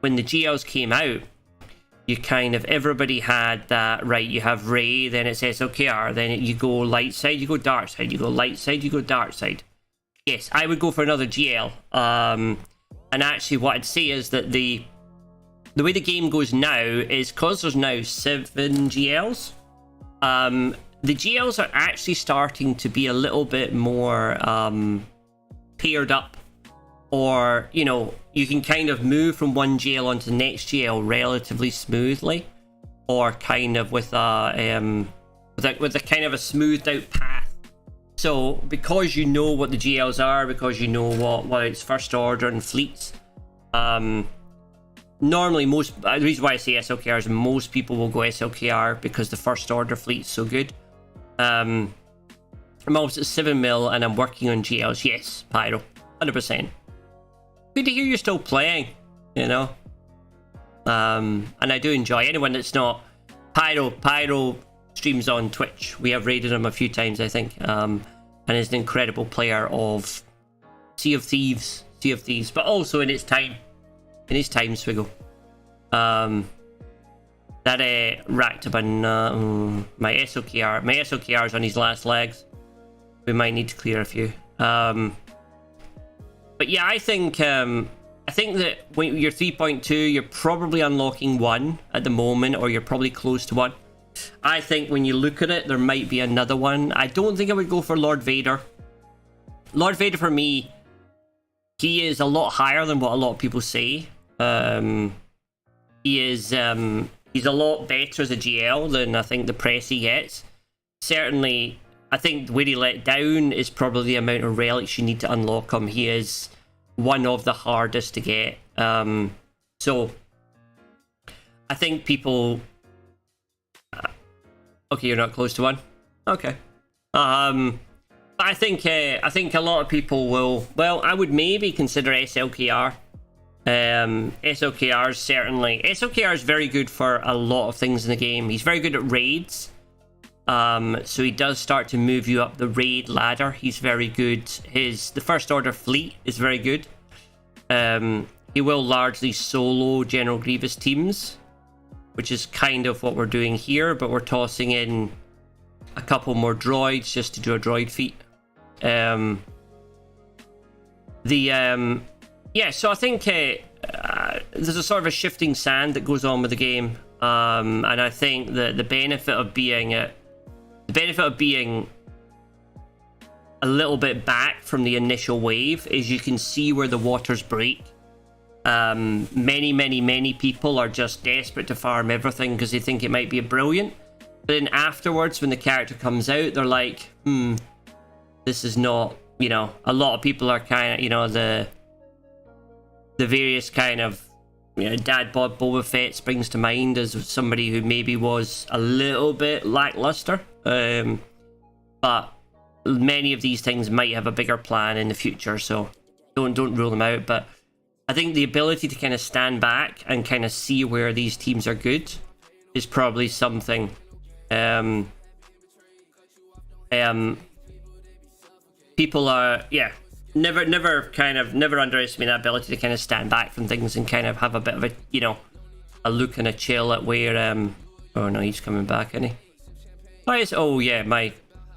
the GLs came out, you kind of, everybody had that, right, you have Ray, then it says OKR, then you go light side, you go dark side, you go light side, you go dark side. Yes, I would go for another GL. And actually what I'd say is that the way the game goes now is, because there's now 7 GLs, the GLs are actually starting to be a little bit more paired up, or, you know, you can kind of move from one GL onto the next GL relatively smoothly, or kind of with a kind of a smoothed out path. So because you know what the GLs are, because you know what it's first order and fleets, now normally the reason why I say SLKR is most people will go SLKR because the first order fleet's so good. I'm almost at 7 mil and I'm working on GLs. Yes, Pyro, 100%. Good to hear you're still playing, you know. And I do enjoy anyone that's not Pyro streams on Twitch. We have raided him a few times, I think, and is an incredible player of Sea of Thieves, but also in its time, SWGoH. That racked up on my SLKR is on his last legs. We might need to clear a few. But yeah, I think that when you're 3.2, you're probably unlocking 1 at the moment, or you're probably close to 1. I think when you look at it, there might be another one. I don't think I would go for Lord Vader. Lord Vader, for me, he is a lot higher than what a lot of people say. He's a lot better as a GL than I think the press he gets. Certainly, I think where he let down is probably the amount of relics you need to unlock him. He is one of the hardest to get. So I think people... okay, you're not close to 1. Okay. But I think a lot of people will... Well, I would maybe consider SLKR. SLKR is very good for a lot of things in the game. He's very good at raids. So he does start to move you up the raid ladder. He's very good. The first order fleet is very good. He will largely solo General Grievous teams, which is kind of what we're doing here, but we're tossing in a couple more droids just to do a droid feat. Yeah, so I think there's a sort of a shifting sand that goes on with the game, and I think that the benefit of being a little bit back from the initial wave is you can see where the waters break. Many people are just desperate to farm everything because they think it might be brilliant, but then afterwards, when the character comes out, they're like, this is not, you know. A lot of people are kind of, you know, the various kind of, you know, Dad Bod Boba Fett springs to mind as somebody who maybe was a little bit lackluster. But many of these things might have a bigger plan in the future, so don't rule them out. But I think the ability to kind of stand back and kind of see where these teams are good is probably something. People are, yeah, never underestimate that ability to kind of stand back from things and kind of have a bit of a, you know, a look and a chill at where oh no, he's coming back, isn't he? Oh yeah,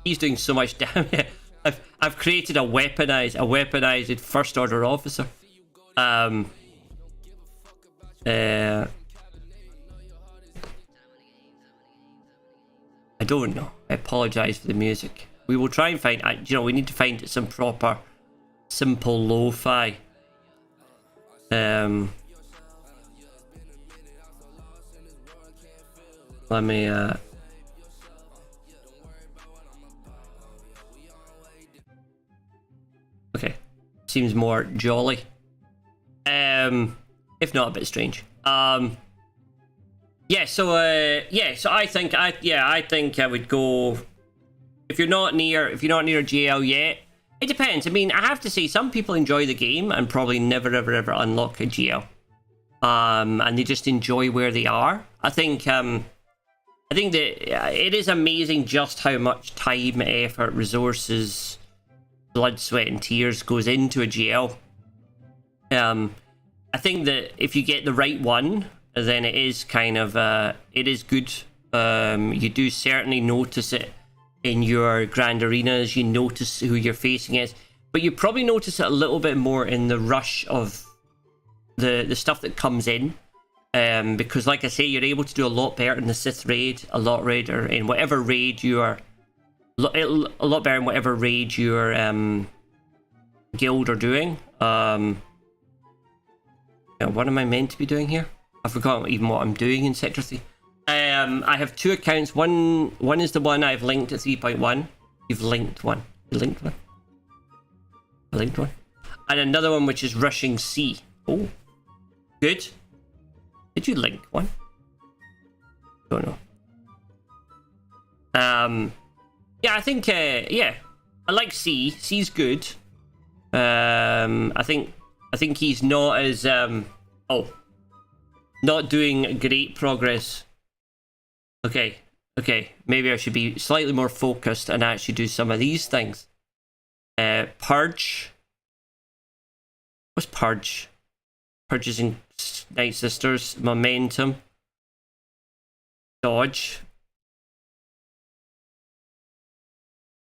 he's doing so much damage. I've created a weaponized first order officer. I don't know. I apologize for the music. We will try and find, you know, we need to find some proper simple lo-fi. Let me okay, seems more jolly, if not a bit strange. Yeah, so I think I would go, if you're not near GL yet. It depends. I mean, I have to say, some people enjoy the game and probably never ever unlock a GL, and they just enjoy where they are. I think that it is amazing just how much time, effort, resources, blood, sweat, and tears goes into a GL. I think that if you get the right one, then it is kind of it is good. You do certainly notice it in your grand arenas. You notice who you're facing is, but you probably notice it a little bit more in the rush of the stuff that comes in, because like I say, you're able to do a lot better in the Sith raid, a lot better in whatever raid your guild are doing. What am I meant to be doing here? I've forgotten even what I'm doing in Sector 3. I have 2 accounts. One is the one I've linked at 3.1. You've linked one. You linked one? I linked one. And another one which is Rushing C. Oh. Good. Did you link one? Don't know. Yeah, I think yeah, I like C. C's good. I think he's not as not doing great progress. Okay, maybe I should be slightly more focused and actually do some of these things. Purge. What's Purge? Purchasing Night Sisters, Momentum, Dodge.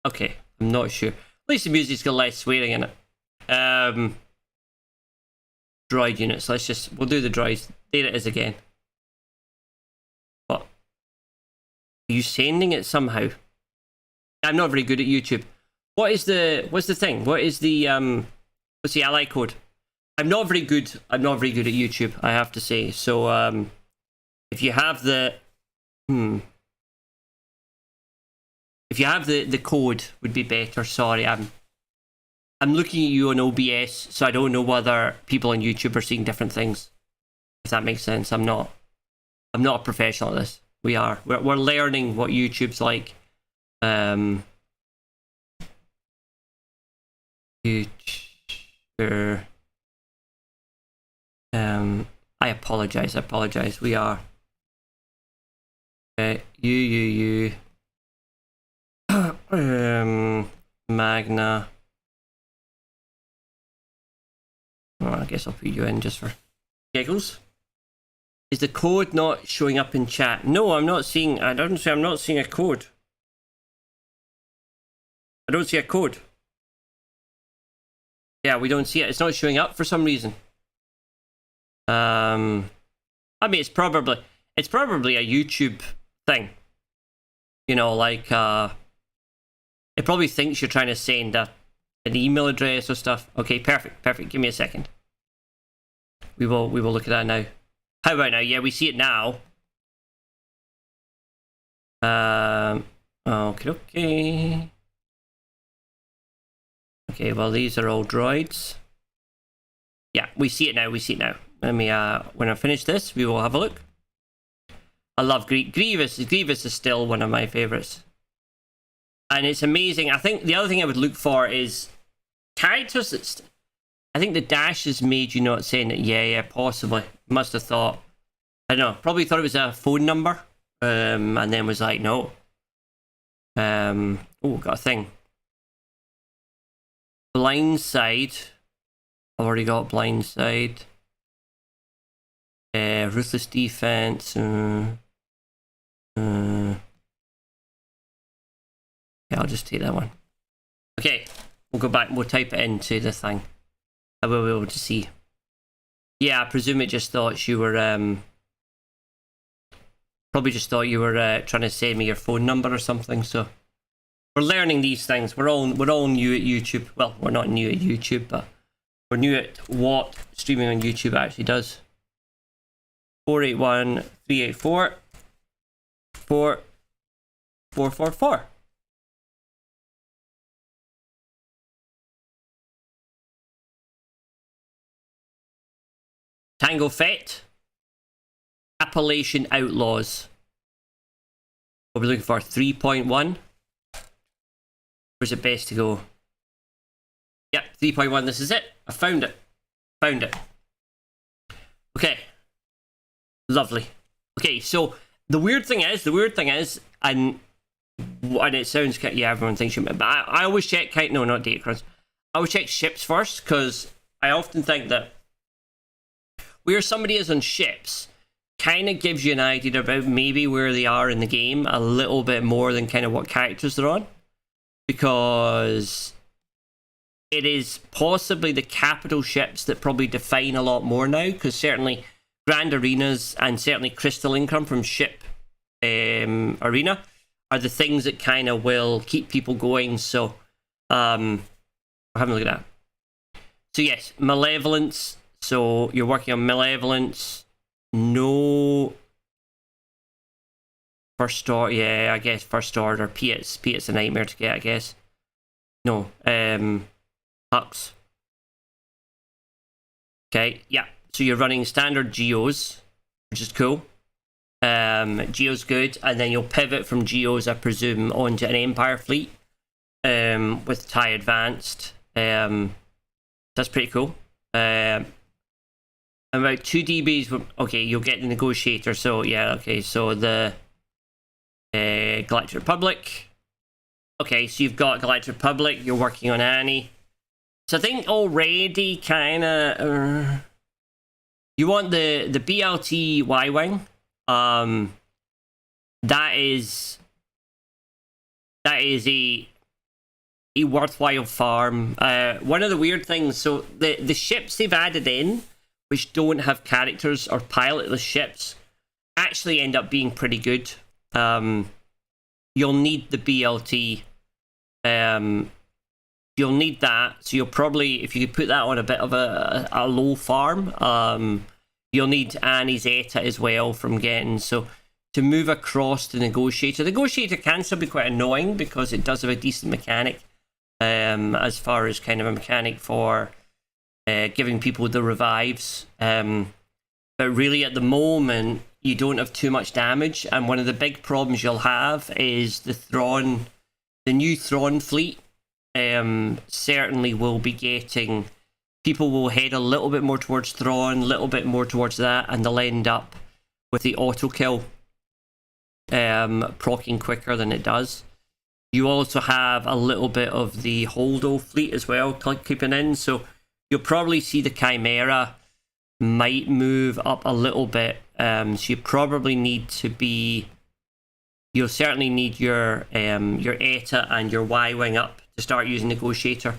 Okay, I'm not sure. At least the music's got less swearing in it. Droid units. We'll do the droids. There it is again. What? Are you sending it somehow? I'm not very good at YouTube. What's the thing? What's the ally code? I'm not very good at YouTube, I have to say. So if you have the if you have the code, would be better. Sorry, I'm looking at you on OBS, so I don't know whether people on YouTube are seeing different things. If that makes sense. I'm not a professional at this. We're learning what YouTube's like. Future. I apologize. We are. You. Magna. Oh, I guess I'll put you in just for giggles. Is the code not showing up in chat? No, I'm not seeing. I'm not seeing a code. I don't see a code. Yeah, we don't see it. It's not showing up for some reason. I mean, it's probably a YouTube thing. You know, like it probably thinks you're trying to send an email address or stuff. Okay, perfect. Give me a second. We will look at that now. How about now? Yeah, we see it now. Okay. Okay, well, these are all droids. Yeah, we see it now. Let me, when I finish this, we will have a look. I love Grievous. Grievous is still one of my favourites. And it's amazing. I think the other thing I would look for is characters. I think the dash has made you not saying it. Yeah, possibly. Must have thought. I don't know. Probably thought it was a phone number. And then was like, no. Oh, got a thing. Blindside. I've already got Blindside. Ruthless Defense. Yeah, I'll just take that one. Okay, we'll go back and we'll type it into the thing. I will be able to see. Yeah, I presume it just thought you were probably just thought you were trying to send me your phone number or something. So we're learning these things. We're all new at YouTube. Well, we're not new at YouTube, but we're new at what streaming on YouTube actually does. 481-384 4444. Tango Fett. Appalachian Outlaws. What we're looking for, 3.1. Where's it best to go? Yep, 3.1, this is it. I found it. Okay. Lovely. Okay, so the weird thing is, and it sounds, yeah, everyone thinks you, but I always check, no, not datacrons. I always check ships first, because I often think that where somebody is on ships kind of gives you an idea about maybe where they are in the game a little bit more than kind of what characters they're on, because it is possibly the capital ships that probably define a lot more now, because certainly Grand Arenas and certainly Crystal Income from Ship Arena are the things that kind of will keep people going. So we're having a look at that. So yes, Malevolence. So you're working on Malevolence. No first order. Yeah, I guess first order. Piet's a nightmare to get, I guess. No. Hux. Okay, yeah. So you're running standard geos. which is cool. Geo's good, and then you'll pivot from Geos, I presume, onto an Empire fleet with TIE Advanced. That's pretty cool. About 2 DBs. Okay, you'll get the Negotiator. So yeah, okay. So the Galactic Republic. Okay, so you've got Galactic Republic. You're working on Annie. So I think already kind of you want the BLT Y-wing. That is a worthwhile farm. One of the weird things, so the ships they've added in, which don't have characters or pilotless ships, actually end up being pretty good. You'll need the BLT. You'll need that. So you'll probably, if you could put that on a bit of a low farm, you'll need Annie's ETA as well from getting. So to move across the Negotiator. The Negotiator can still be quite annoying because it does have a decent mechanic. As far as kind of a mechanic for giving people the revives. But really at the moment, you don't have too much damage. And one of the big problems you'll have is the new Thrawn fleet certainly will be getting... People will head a little bit more towards Thrawn, a little bit more towards that, and they'll end up with the auto kill proccing quicker than it does. You also have a little bit of the Holdo fleet as well keeping in, so you'll probably see the Chimera might move up a little bit. So you probably need to be... You'll certainly need your ETA and your Y-wing up to start using Negotiator.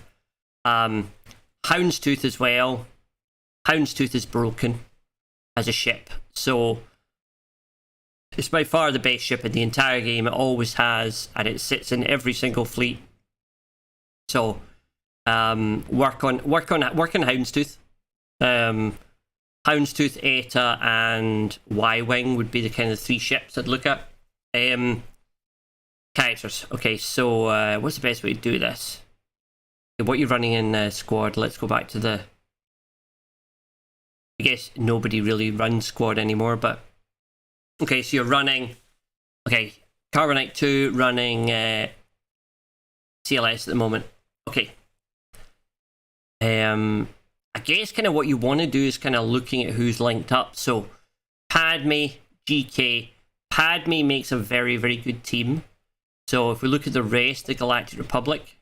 Houndstooth as well. Houndstooth is broken as a ship, so it's by far the best ship in the entire game. It always has, and it sits in every single fleet. So work on Houndstooth. Houndstooth, ETA, and Y-wing would be the kind of 3 ships I'd look at. Characters. Okay, so what's the best way to do this? What you're running in squad, let's go back to the... I guess nobody really runs squad anymore, but... Okay, so you're running... Okay, Carbonite 2 running CLS at the moment. Okay. I guess kind of what you want to do is kind of looking at who's linked up. So, Padme, GK. Padme makes a very, very good team. So, if we look at the rest of the Galactic Republic...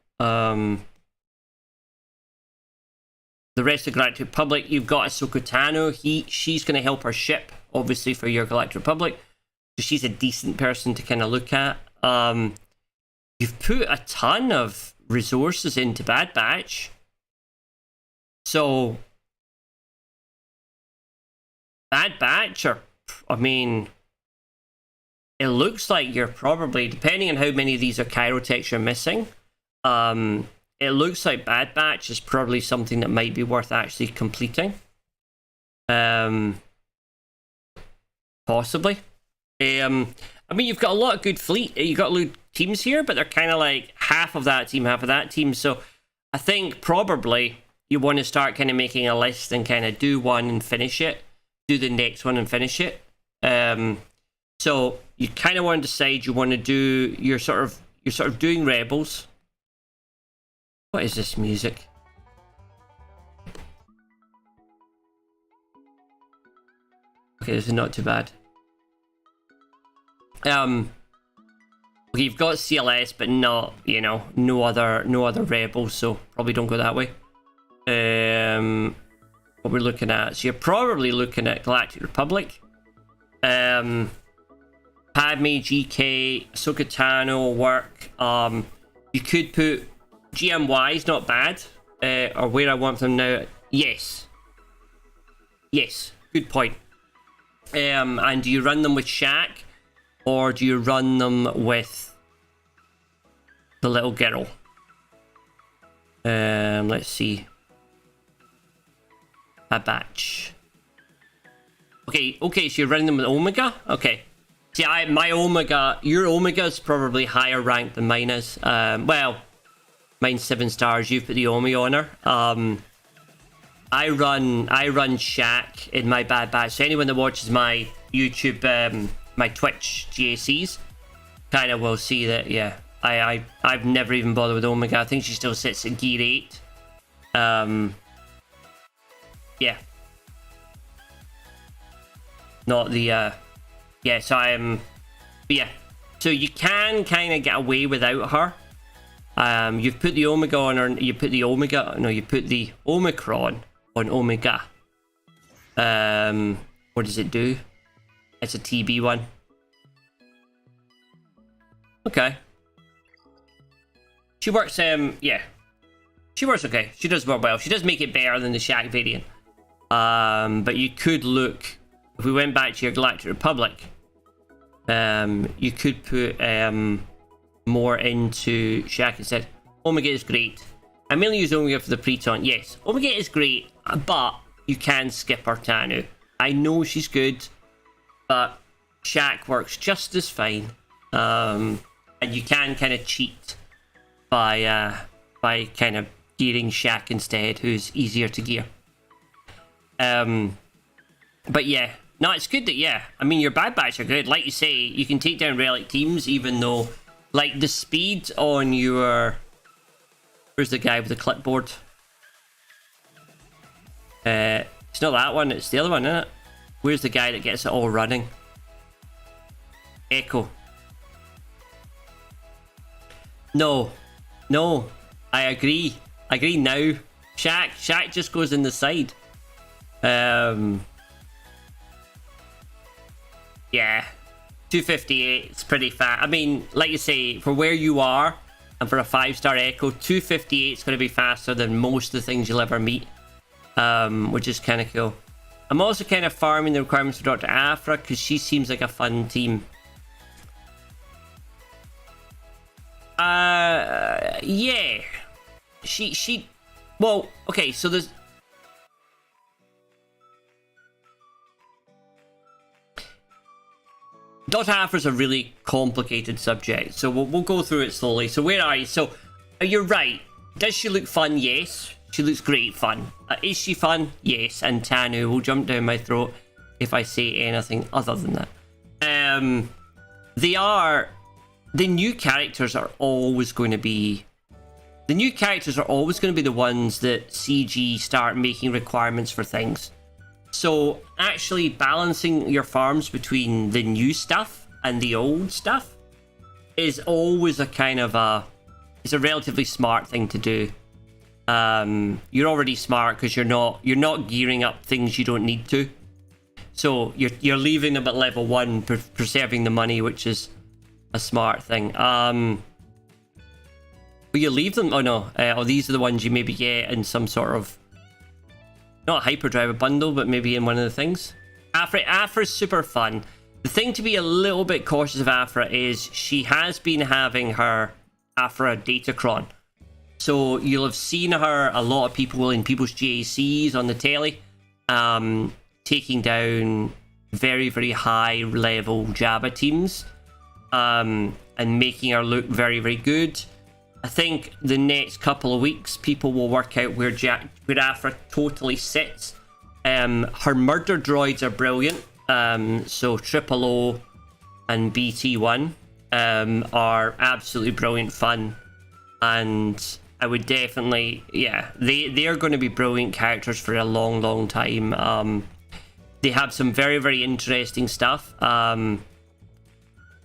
The rest of the Galactic Republic, you've got Ahsoka Tano. She's going to help her ship, obviously, for your Galactic Republic. So she's a decent person to kind of look at. You've put a ton of resources into Bad Batch. So, Bad Batch are, I mean, it looks like you're probably, depending on how many of these are Chirotechs you're missing, it looks like Bad Batch is probably something that might be worth actually completing. Possibly. I mean, you've got a lot of good fleet. You've got a lot of teams here, but they're kind of like half of that team, half of that team. So I think probably you want to start kind of making a list and kind of do one and finish it. Do the next one and finish it. So you kind of want to decide you want to do... You're sort of doing Rebels. What is this music? Okay, this is not too bad. Okay, you've got CLS, but not, you know, no other Rebels, so probably don't go that way. What we're looking at, so you're probably looking at Galactic Republic. Padme, GK, Ahsoka Tano work. You could put GMY is not bad, or where I want them now. Yes, good point. And do you run them with Shaq, or do you run them with the little girl? Let's see. A batch. Okay, so you're running them with Omega? Okay. See, my Omega, your Omega is probably higher ranked than mine is. Well, mine's 7 stars. You've put the Omi on her. I run Shaq in my Bad Batch. So anyone that watches my YouTube, my Twitch GACs, kind of will see that, yeah, I've never even bothered with Omega. I think she still sits at gear 8. Yeah. Not the, yeah, so yeah. So you can kind of get away without her. You've put the Omega on her, you put the Omicron on Omega. What does it do? It's a TB one. Okay. She works, yeah. She works okay. She does work well. She does make it better than the Shaq variant. But you could look, if we went back to your Galactic Republic, you could put more into Shaq instead. Omega is great. I mainly use Omega for the pre-taunt. Yes, Omega is great, but you can skip her Tanu. I know she's good, but Shaq works just as fine. And you can kind of cheat by kind of gearing Shaq instead, who's easier to gear. But yeah, no, it's good that, yeah, I mean, your Bad Batch are good. Like you say, you can take down relic teams, even though, like, the speed on your... Where's the guy with the clipboard? It's not that one, it's the other one, isn't it? Where's the guy that gets it all running? Echo. No, I agree now. Shaq just goes in the side. Yeah, 258, it's pretty fast. I mean, like you say, for where you are, and for a 5-star Echo, 258 is going to be faster than most of the things you'll ever meet, which is kind of cool. I'm also kind of farming the requirements for Dr. Aphra, because she seems like a fun team. Yeah. She... Well, okay, so there's... Dr. Aphra's a really complicated subject, so we'll go through it slowly. So where are you? So, you're right. Does she look fun? Yes. She looks great fun. Is she fun? Yes. And Tanu will jump down my throat if I say anything other than that. The new characters are always going to be... The new characters are always going to be the ones that CG start making requirements for things. So actually balancing your farms between the new stuff and the old stuff is always a kind of a... It's a relatively smart thing to do. You're already smart because you're not gearing up things you don't need to. So you're leaving them at level 1, preserving the money, which is a smart thing. Will you leave them? Oh no. Oh, these are the ones you maybe get in some sort of... Not hyperdrive, a bundle, but maybe in one of the things. Aphra's super fun. The thing to be a little bit cautious of Aphra is she has been having her Aphra Datacron. So you'll have seen her, a lot of people in people's GACs on the telly, taking down very, very high level Jabba teams, and making her look very, very good. I think the next couple of weeks, people will work out where Aphra totally sits. Her murder droids are brilliant. So Triple O and BT1 are absolutely brilliant fun. And I would definitely, yeah, they're going to be brilliant characters for a long, long time. They have some very, very interesting stuff.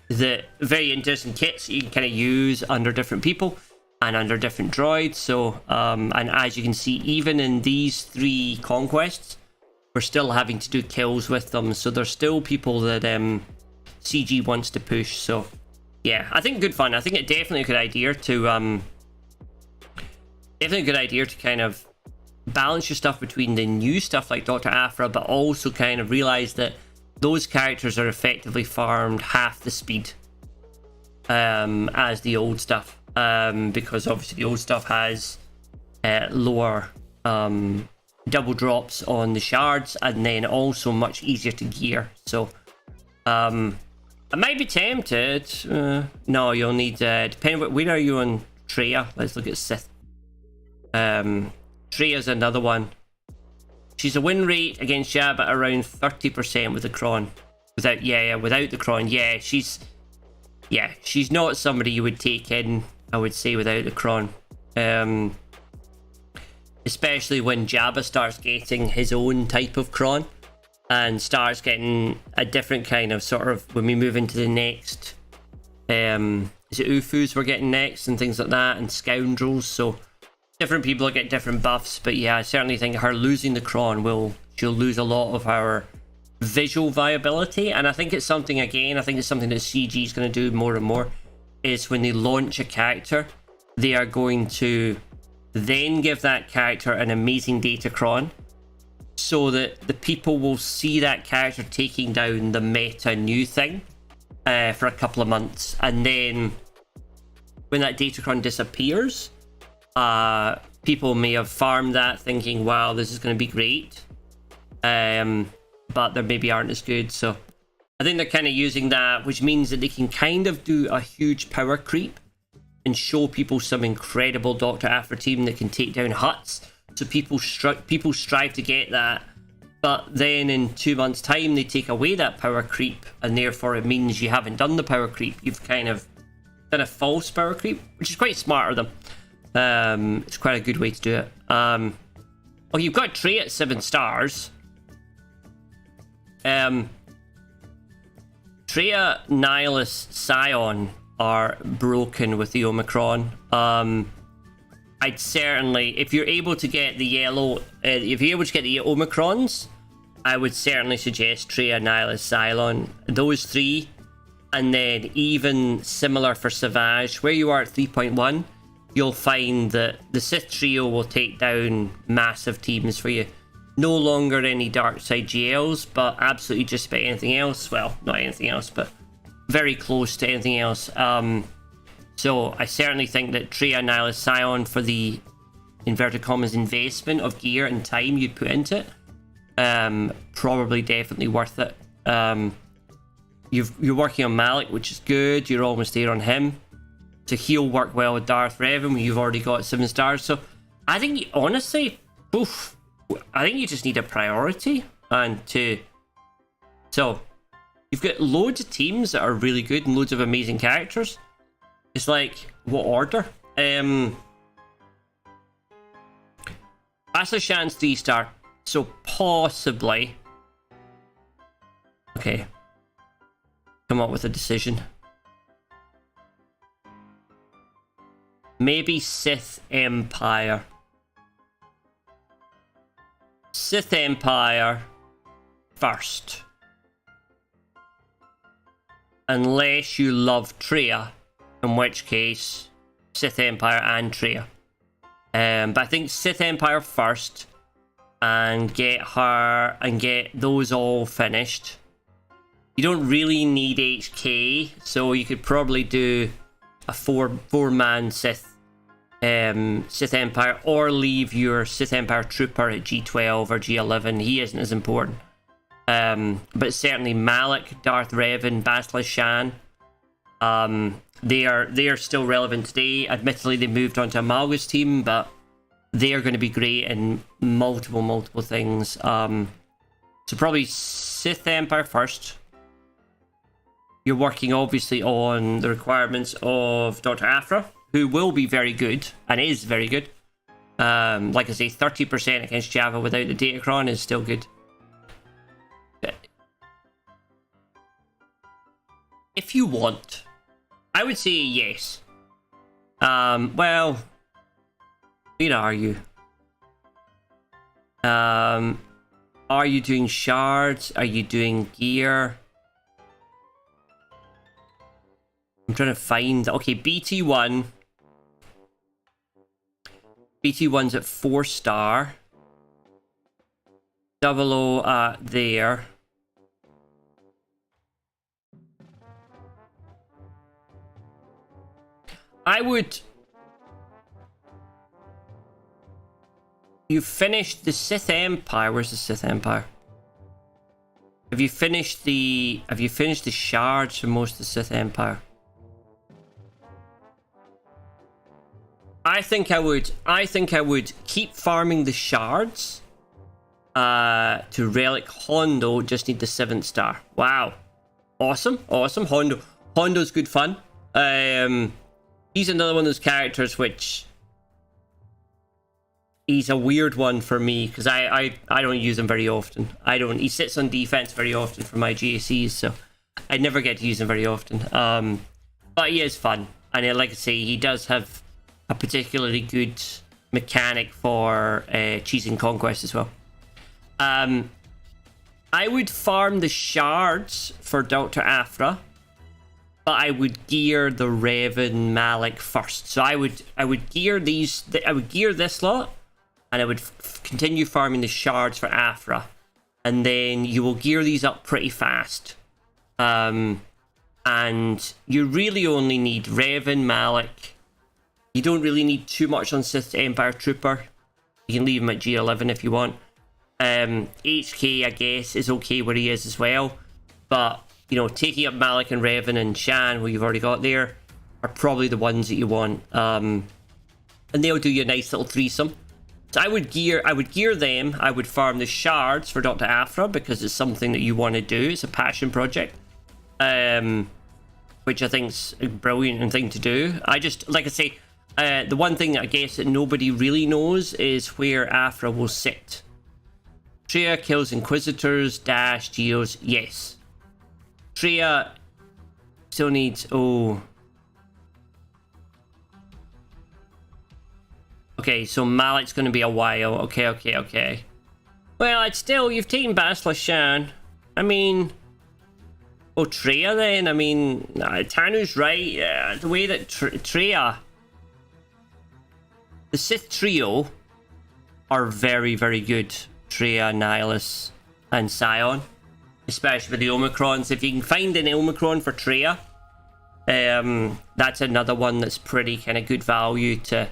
The very interesting kits you can kind of use under different people and under different droids. So, and as you can see, even in these 3 conquests, we're still having to do kills with them. So there's still people that CG wants to push. So, yeah, I think good fun. I think it's definitely a good idea to kind of balance your stuff between the new stuff like Dr. Aphra, but also kind of realize that those characters are effectively farmed half the speed as the old stuff, because obviously the old stuff has lower double drops on the shards, and then also much easier to gear. So I might be tempted. No, you'll need depending where are you on Treya. Let's look at Sith. Treya's another one. She's a win rate against Jabba around 30% with the Kron. Without the Cron. She's not somebody you would take in, I would say, without the Cron. Especially when Jabba starts getting his own type of Cron and starts getting a different kind of sort of, when we move into the next, is it Ufus we're getting next and things like that, and Scoundrels, so different people get different buffs. But yeah, I certainly think her losing the Cron she'll lose a lot of her visual viability. And I think it's something that CG is going to do more and more, is when they launch a character, they are going to then give that character an amazing Datacron, so that the people will see that character taking down the meta new thing for a couple of months, and then when that Datacron disappears, people may have farmed that thinking, wow, this is going to be great, but they maybe aren't as good. So I think they're kind of using that, which means that they can kind of do a huge power creep and show people some incredible Dr. Aphra team that can take down huts. So people strive to get that, but then in 2 months' time they take away that power creep, and therefore it means you haven't done the power creep. You've kind of done a false power creep, which is quite smart of them. It's quite a good way to do it. Oh, you've got Trey at 7 stars. Treya, Nihilus, Scion are broken with the Omicron. I'd certainly, if you're able to get the yellow, if you're able to get the Omicrons, I would certainly suggest Treya, Nihilus, Cylon, those 3. And then even similar for Savage, where you are at 3.1, you'll find that the Sith trio will take down massive teams for you. No longer any dark side GLs, but absolutely just about anything else. Well, not anything else, but very close to anything else. So I certainly think that Treya, Nihilus, Scion, for the inverted commas investment of gear and time you'd put into it, probably definitely worth it. You're working on Malik, which is good. You're almost there on him. To heal work well with Darth Revan, you've already got 7 stars. So I think, honestly, I think you just need a priority and to. So you've got loads of teams that are really good and loads of amazing characters. It's like, what order? Bastila Shan's 3 star. So possibly. Okay. Come up with a decision. Maybe Sith Empire. Sith Empire first. Unless you love Treya, in which case Sith Empire and Treya. But I think Sith Empire first, and get her and get those all finished. You don't really need HK, so you could probably do a four-man Sith Empire, or leave your Sith Empire trooper at G12 or G11. He isn't as important. But certainly Malik, Darth Revan, Bastila Shan, they are still relevant today. Admittedly, they moved on to Amalga's team, but they are going to be great in multiple things. So probably Sith Empire first. You're working obviously on the requirements of Dr. Aphra, who will be very good and is very good. Like I say, 30% against Java without the Datacron is still good. If you want, I would say yes. Well, where are you? Are you doing shards? Are you doing gear? I'm trying to find. Okay, BT1. BT1's at 4 star. 00 there. I would. You finished the Sith Empire. Where's the Sith Empire? Have you finished the shards for most of the Sith Empire? I think I would keep farming the shards. To Relic Hondo, just need the 7th star. Wow. Awesome, awesome. Hondo's good fun. He's another one of those characters which he's a weird one for me because I don't use him very often. He sits on defense very often for my GACs, so I never get to use him very often. But he is fun, and like I say, he does have a particularly good mechanic for cheesing Conquest as well. I would farm the shards for Dr. Afra, but I would gear the Raven Malik first. So I would gear these. I would gear this lot, and I would continue farming the shards for Afra, and then you will gear these up pretty fast. And you really only need Raven, Malik. You don't really need too much on Sith Empire Trooper. You can leave him at G11 if you want. HK, I guess, is okay where he is as well. But, you know, taking up Malik and Raven and Shan, who you've already got there, are probably the ones that you want. And they'll do you a nice little threesome. So I would gear them. I would farm the shards for Dr. Afra because it's something that you want to do. It's a passion project. Which I think's a brilliant thing to do. I just, like I say, the one thing I guess that nobody really knows is where Afra will sit. Traya kills Inquisitors, Dash, Geos, yes. Traya still needs, okay, so Malik's going to be a while. Okay. Well, it's still, you've taken Bastila Shan. I mean, Traya then? I mean, Tanu's right. The way that Traya, the Sith trio are very, very good. Traya, Nihilus, and Scion, especially with the Omicrons. If you can find an Omicron for Traya, that's another one that's pretty kind of good value to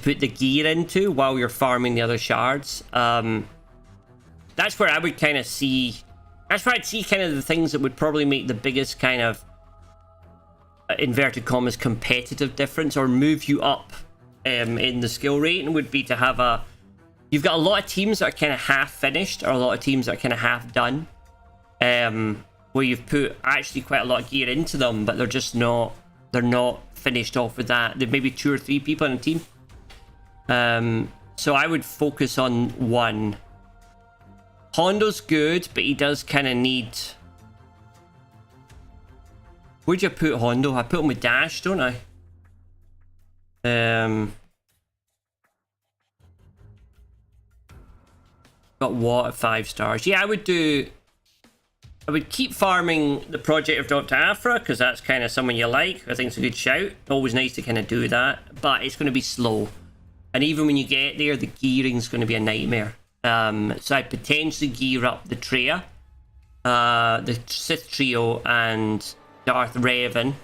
put the gear into while you're farming the other shards. That's where I would kind of see. That's where I'd see kind of the things that would probably make the biggest kind of inverted commas competitive difference or move you up in the skill rating would be to have you've got a lot of teams that are kind of half finished or a lot of teams that are kind of half done, where you've put actually quite a lot of gear into them, but they're not finished off with that. There may be 2 or 3 people in a team. So I would focus on one. Hondo's good, but he does kind of need... Where'd you put Hondo? I put him with Dash, don't I? Got what at 5 stars? Yeah, I would keep farming the project of Dr. Afra, because that's kind of someone you like. I think it's a good shout. Always nice to kind of do that, but it's going to be slow. And even when you get there, the gearing's going to be a nightmare. So I'd potentially gear up the Traya, the Sith Trio, and Darth Revan.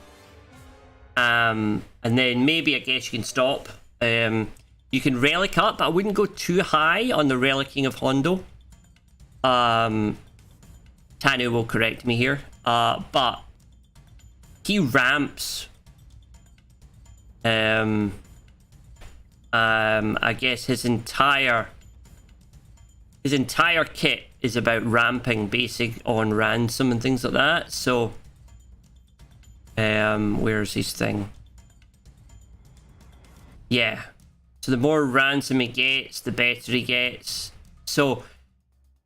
And then maybe I guess you can stop. You can relic up, but I wouldn't go too high on the relicing of Hondo. Tanu will correct me here. But he ramps. I guess his entire kit is about ramping basic on ransom and things like that. So where's his thing? Yeah. So the more ransom he gets, the better he gets. So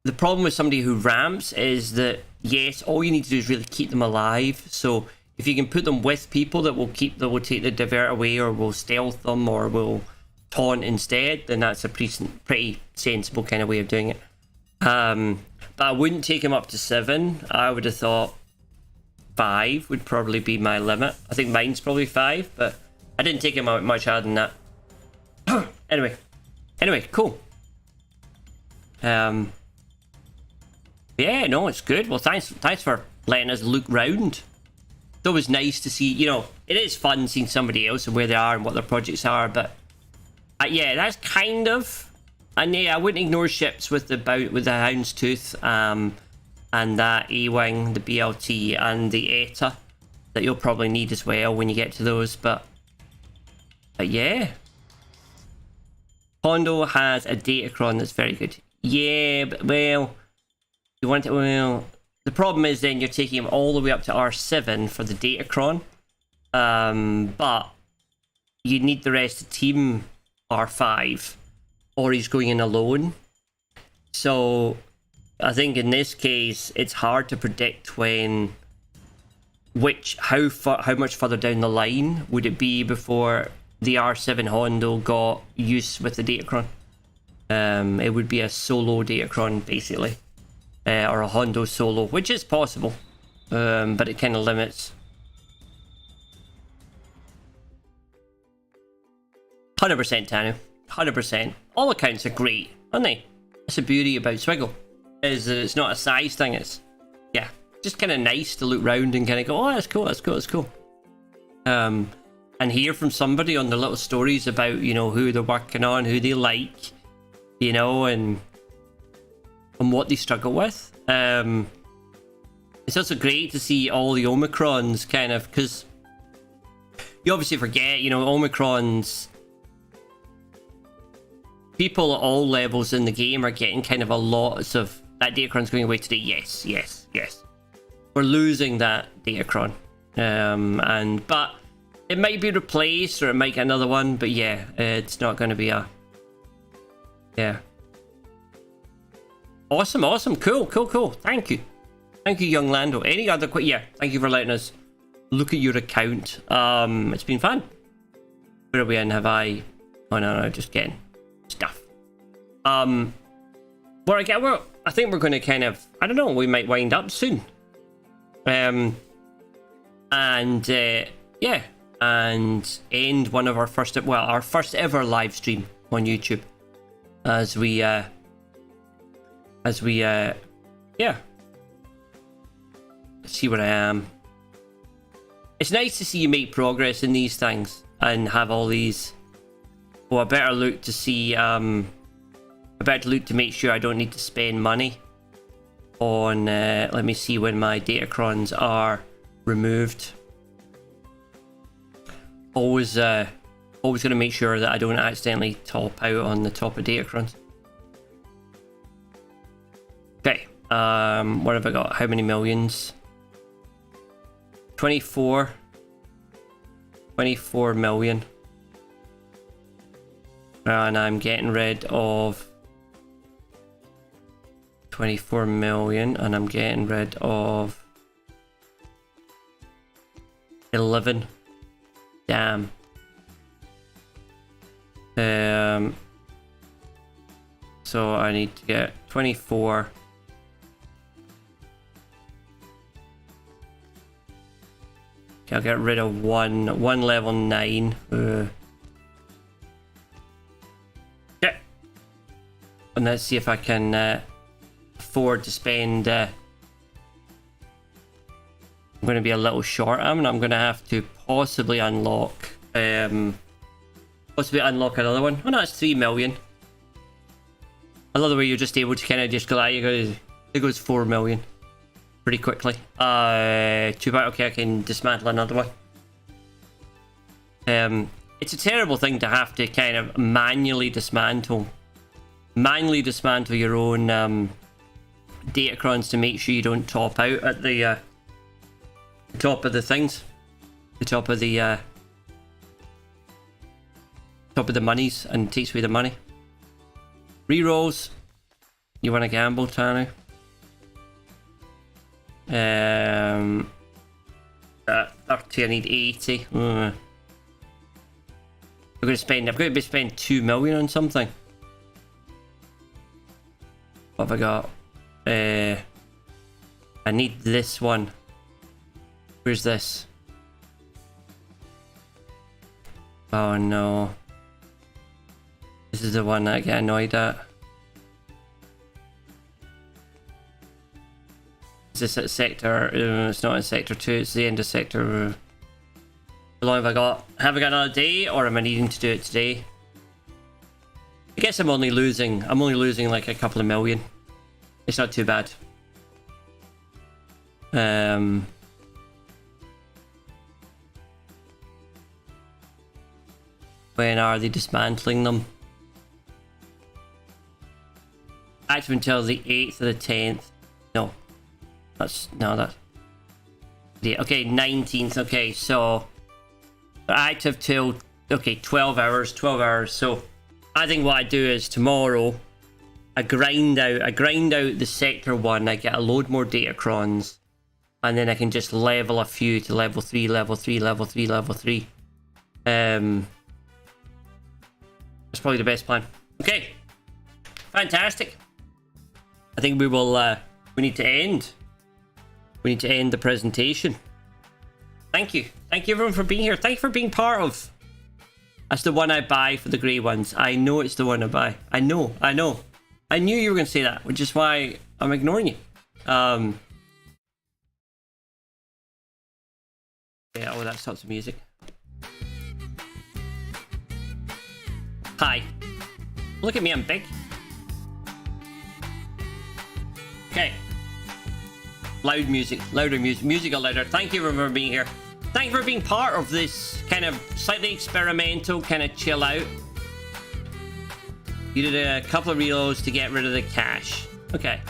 the problem with somebody who ramps is that, yes, all you need to do is really keep them alive. So if you can put them with people that will take the divert away, or will stealth them, or will taunt instead, then that's a pretty sensible kind of way of doing it. But I wouldn't take him up to 7. I would have thought 5 would probably be my limit. I think mine's probably 5, but I didn't take him out much higher than that. Anyway, cool. Yeah, no, it's good. Well, thanks for letting us look round. It's always nice to see, you know, it is fun seeing somebody else and where they are and what their projects are, but yeah, that's kind of... And yeah, I wouldn't ignore ships with the Houndstooth, and that A-Wing, the BLT, and the ETA that you'll probably need as well when you get to those, but yeah. Hondo has a Datacron that's very good. Yeah, but well, you want it, well, The problem is then you're taking him all the way up to R7 for the Datacron. But you need the rest of team R5, or he's going in alone. So I think in this case it's hard to predict when, how much further down the line would it be before the R7 Hondo got use with the Datacron. It would be a solo Datacron basically, or a Hondo solo, which is possible, but it kind of limits. 100% Tanu, 100%. All accounts are great, aren't they? That's the beauty about SWGoH, is that it's not a size thing. It's, yeah, just kind of nice to look round and kind of go, oh, that's cool, that's cool, that's cool. And hear from somebody on their little stories about, you know, who they're working on, who they like, you know, and what they struggle with. It's also great to see all the Omicrons kind of, because you obviously forget, you know, Omicrons, people at all levels in the game are getting kind of a lot of, that Datacron's going away today, yes, yes, yes. We're losing that Datacron. But it might be replaced, or it might get another one, but yeah, it's not going to be a... Yeah. Awesome, awesome, cool, cool, cool. Thank you. Thank you, young Lando. Any other... Yeah, thank you for letting us look at your account. It's been fun. Where are we in? Have I... Oh, no, just getting stuff. I think we're going to kind of... I don't know, we might wind up soon. Yeah, and end one of our first ever live stream on YouTube as we yeah, see where I am. It's nice to see you make progress in these things and have all these. Oh, I better look to see, I better look to make sure I don't need to spend money on, let me see when my Datacrons are removed. Always going to make sure that I don't accidentally top out on the top of Datacrons. Okay, what have I got? How many millions? 24 million. And I'm getting rid of 24 million, and I'm getting rid of 11. Damn. So I need to get 24. Okay, I'll get rid of one level 9. Okay. And let's see if I can afford to spend. I'm going to be a little short. I'm going to have to possibly unlock. Another one. Oh no, it's 3 million. I love the way you're just able to kind of just go like, it goes 4 million pretty quickly. Too bad. Okay, I can dismantle another one. It's a terrible thing to have to kind of manually dismantle your own Datacrons to make sure you don't top out at the top of the things, the top of the monies, and takes away the money. Rerolls. You want to gamble, Tanu? 30. I need 80. I'm going to be spending 2 million on something. What have I got? I need this one. Where's this? Oh no. This is the one that I get annoyed at. Is this at sector? It's not in sector 2, it's the end of sector. How long have I got? Have I got another day, or am I needing to do it today? I guess I'm only losing like a couple of million. It's not too bad. When are they dismantling them? Active until the 8th or the 10th. No. That's yeah, okay, 19th. Okay, so active till 12 hours. So I think what I do is tomorrow I grind out the sector 1, I get a load more datacrons, and then I can just level a few to level 3, level 3, level 3, level 3. That's probably the best plan. Okay, fantastic. I think we will we need to end the presentation. Thank you everyone for being here. Thank you for being part of. That's the one I buy for the grey ones. I know it's the one I buy. I know. I knew you were going to say that, which is why I'm ignoring you. Yeah, oh, that stops the music. Hi. Look at me, I'm big. Okay. Loud music, louder music, music louder. Thank you for being here. Thank you for being part of this kind of slightly experimental, kind of chill out. You did a couple of reloads to get rid of the cache. Okay.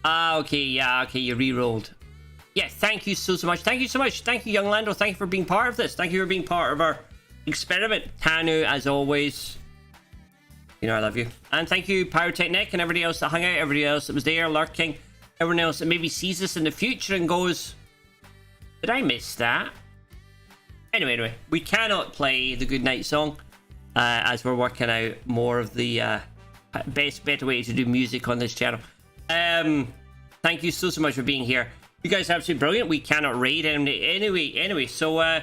Okay, yeah, okay, you re-rolled. Yeah, thank you so much. Thank you so much. Thank you, young Lando. Thank you for being part of this. Thank you for being part of our experiment. Tanu, as always. You know I love you. And thank you, Pyrotechnic, and everybody else that hung out, everybody else that was there, lurking, everyone else that maybe sees this in the future and goes, did I miss that? Anyway, we cannot play the Goodnight song as we're working out more of the better way to do music on this channel. Thank you so much for being here. You guys are absolutely brilliant. We cannot raid anyway. So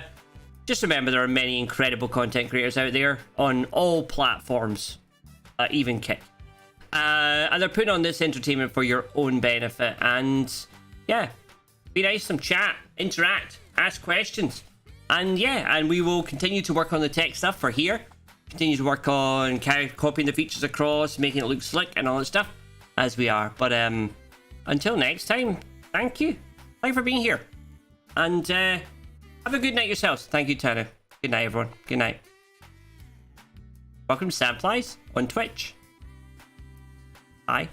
just remember there are many incredible content creators out there on all platforms, even Kick. And they're putting on this entertainment for your own benefit. And yeah, be nice, some chat, interact, ask questions. And yeah, and we will continue to work on the tech stuff for here. Continue to work on copying the features across, making it look slick and all that stuff as we are. But until next time, thank you. Thank you for being here. And have a good night yourselves. Thank you, Tana. Good night, everyone. Good night. Welcome to Sandflys on Twitch. Bye.